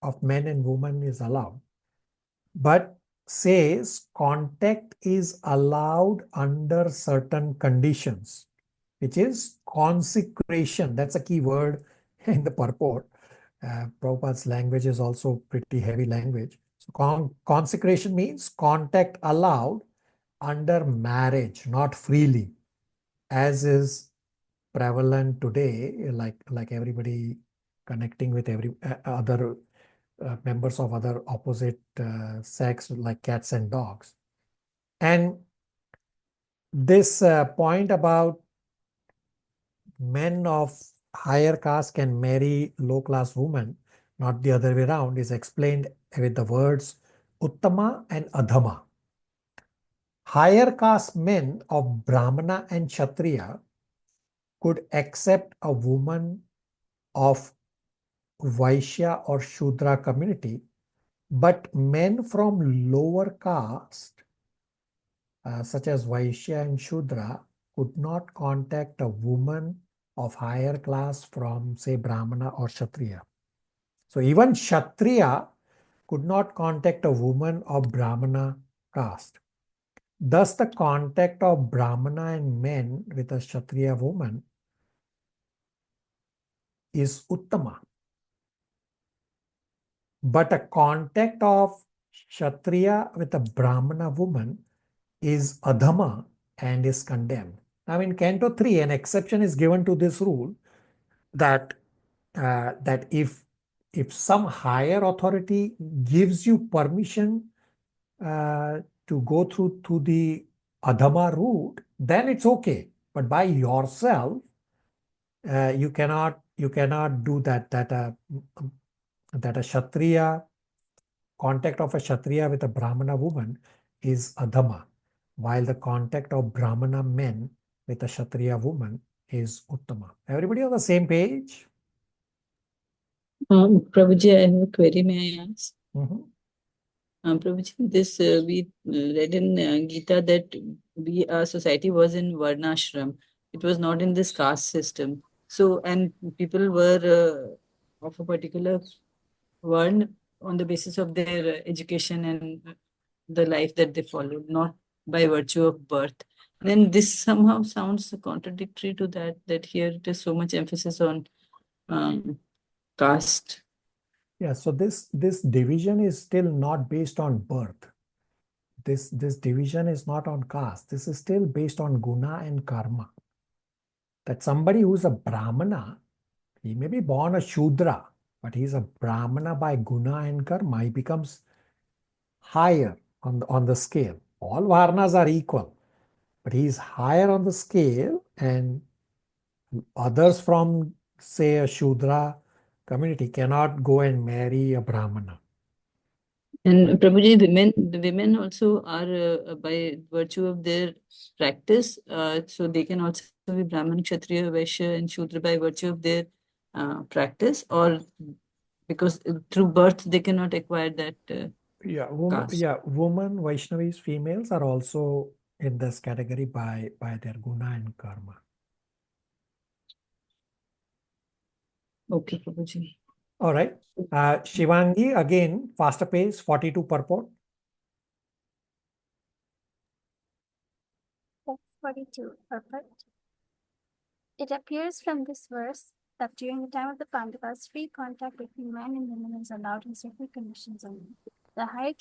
of men and women is allowed, but says contact is allowed under certain conditions, which is consecration. That's a key word in the purport. Prabhupada's language is also pretty heavy language. So consecration means contact allowed under marriage, not freely, as is prevalent today, like everybody connecting with every other members of other opposite sex, like cats and dogs. And this point about men of higher caste can marry low class women, not the other way around, is explained with the words Uttama and Adhama. Higher caste men of Brahmana and Kshatriya could accept a woman of Vaishya or Shudra community, but men from lower caste, such as Vaishya and Shudra, could not contact a woman of higher class from, say, Brahmana or Kshatriya. So even Kshatriya could not contact a woman of Brahmana caste. Thus, the contact of Brahmana and men with a Kshatriya woman is Uttama. But a contact of Kshatriya with a Brahmana woman is Adhama and is condemned. Now in Canto 3, an exception is given to this rule that if some higher authority gives you permission to go through to the Adhama route, then it's okay. But by yourself, you cannot do that. That a Kshatriya, contact of a Kshatriya with a Brahmana woman is Adhama, while the contact of Brahmana men with a Kshatriya woman is Uttama. Everybody on the same page? Prabhuji, I have a query, may I ask? Mm-hmm. Prabhuji, this we read in Gita that our society was in Varnashram. It was not in this caste system. So, and people were of a particular Varna on the basis of their education and the life that they followed, not by virtue of birth. Then this somehow sounds contradictory to that here it is so much emphasis on caste. Yeah, so this division is still not based on birth. This division is not on caste. This is still based on guna and karma. That somebody who's a Brahmana, he may be born a Shudra, but he's a Brahmana by guna and karma. He becomes higher on the scale. All Varnas are equal, but he's higher on the scale, and others from, say, a Shudra community cannot go and marry a Brahmana. And Prabhuji, the women also are by virtue of their practice, so they can also be Brahman, Kshatriya, Vaishya, and Shudra by virtue of their practice, or because through birth they cannot acquire that. Women, Vaishnavis, females are also in this category by their guna and karma. Okay, Prabhuji. All right. Shivangi, again, faster pace, 42 purport. Text 42. Perfect. It appears from this verse that during the time of the Pandavas, free contact between men and women was allowed in certain conditions only. The higher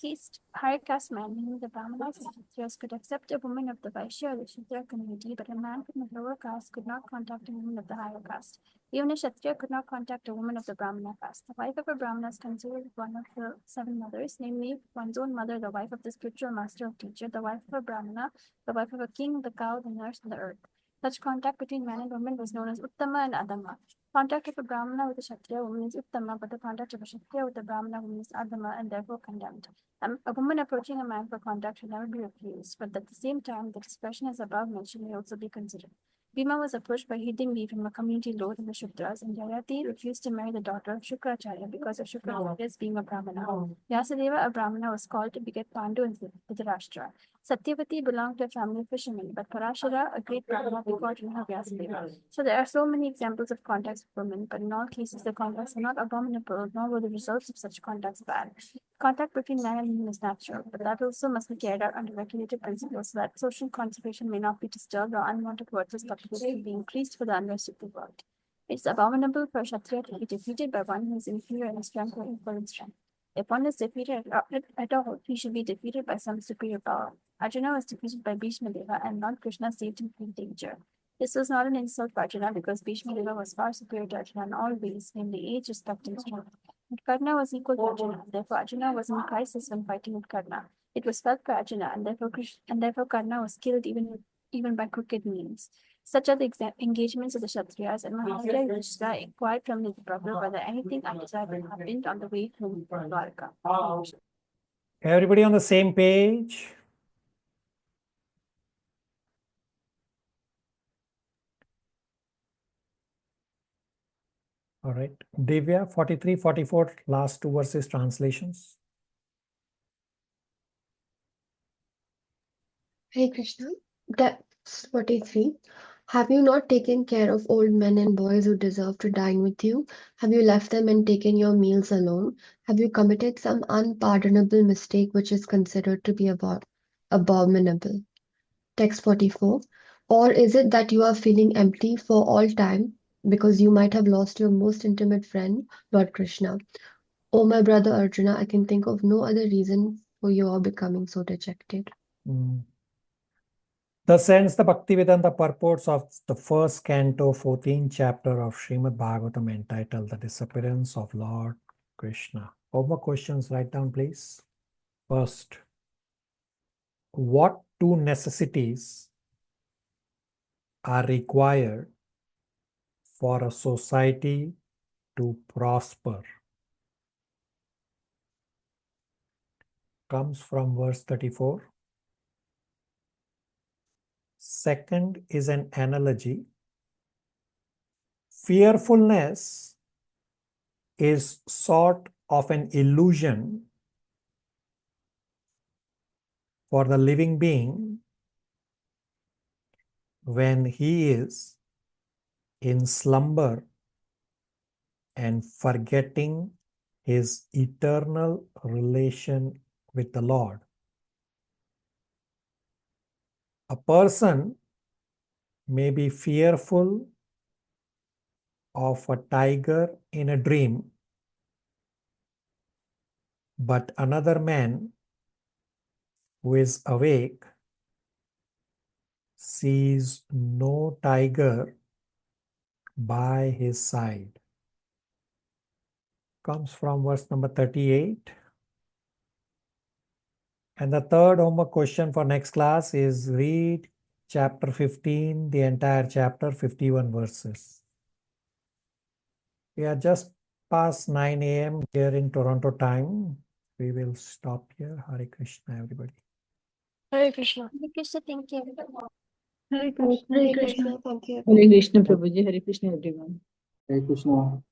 caste men, meaning the Brahmanas and Kshatriyas, could accept a woman of the Vaishya or the Shudra community, but a man from the lower caste could not contact a woman of the higher caste. Even a Kshatriya could not contact a woman of the Brahmana caste. The wife of a Brahmana is considered one of the 7 mothers, namely one's own mother, the wife of the spiritual master or teacher, the wife of a Brahmana, the wife of a king, the cow, the nurse, and the earth. Such contact between man and woman was known as Uttama and Adama. Contact of a Brahmana with a Kshatriya woman is Uttama, but the contact of a Kshatriya with a Brahmana woman is Adama and therefore condemned. A woman approaching a man for contact should never be refused, but at the same time, the expression as above mentioned may also be considered. Bhima was approached by Hidimbi from a community lower than the Shudras, and Jayati refused to marry the daughter of Shukracharya because of Shukracharya's being a Brahmana. Vyasadeva, a Brahmana, was called to beget Pandu and Dhritarashtra. Satyavati belonged to a family of fishermen, but Parashara, a great Brahmana, begot her Vyasadeva. So there are so many examples of contacts with women, but in all cases the contacts are not abominable, nor were the results of such contacts bad. Contact between man and woman is natural, but that also must be carried out under regulated principles so that social conservation may not be disturbed or unwanted worthless publicity be increased for the unrest of the world. It's abominable for a Kshatriya to be defeated by one who is inferior in strength or equal in strength. If one is defeated at all, he should be defeated by some superior power. Arjuna was defeated by Bhishma Deva, and Lord Krishna saved him from danger. This was not an insult for Arjuna because Bhishma Deva was far superior to Arjuna in all ways, namely age, respect, and strength. But Karna was equal to Arjuna. Therefore, Arjuna was in crisis when fighting with Karna. It was felt by Arjuna, and therefore Karna was killed even by crooked means. Such are the engagements of the Kshatriyas, and Maharajah Yudhishthira inquired from the Prabhu whether anything undesirable happened on the way to Dwarka. Everybody on the same page? All right. Divya, 43, 44, last two verses translations. Hare Krishna. That's 43. Have you not taken care of old men and boys who deserve to dine with you? Have you left them and taken your meals alone? Have you committed some unpardonable mistake which is considered to be abominable? Text 44. Or is it that you are feeling empty for all time because you might have lost your most intimate friend, Lord Krishna? Oh, my brother Arjuna, I can think of no other reason for your becoming so dejected. Thus ends the Bhaktivedanta purports of the first canto, 14th chapter of Srimad Bhagavatam, entitled The Disappearance of Lord Krishna. Over questions, write down, please. First, what two necessities are required for a society to prosper? Comes from verse 34. Second is an analogy. Fearfulness is sort of an illusion for the living being when he is in slumber and forgetting his eternal relation with the Lord. A person may be fearful of a tiger in a dream, but another man who is awake sees no tiger by his side. Comes from verse number 38. And the third homework question for next class is read chapter 15, the entire chapter, 51 verses. We are just past 9 a.m. here in Toronto time. We will stop here. Hare Krishna, everybody. Hare Krishna. Hare Krishna, thank you. Hare Krishna. Hare Krishna. Thank you. Hare Krishna, Prabhuji. Hare Krishna, everyone. Hare Krishna.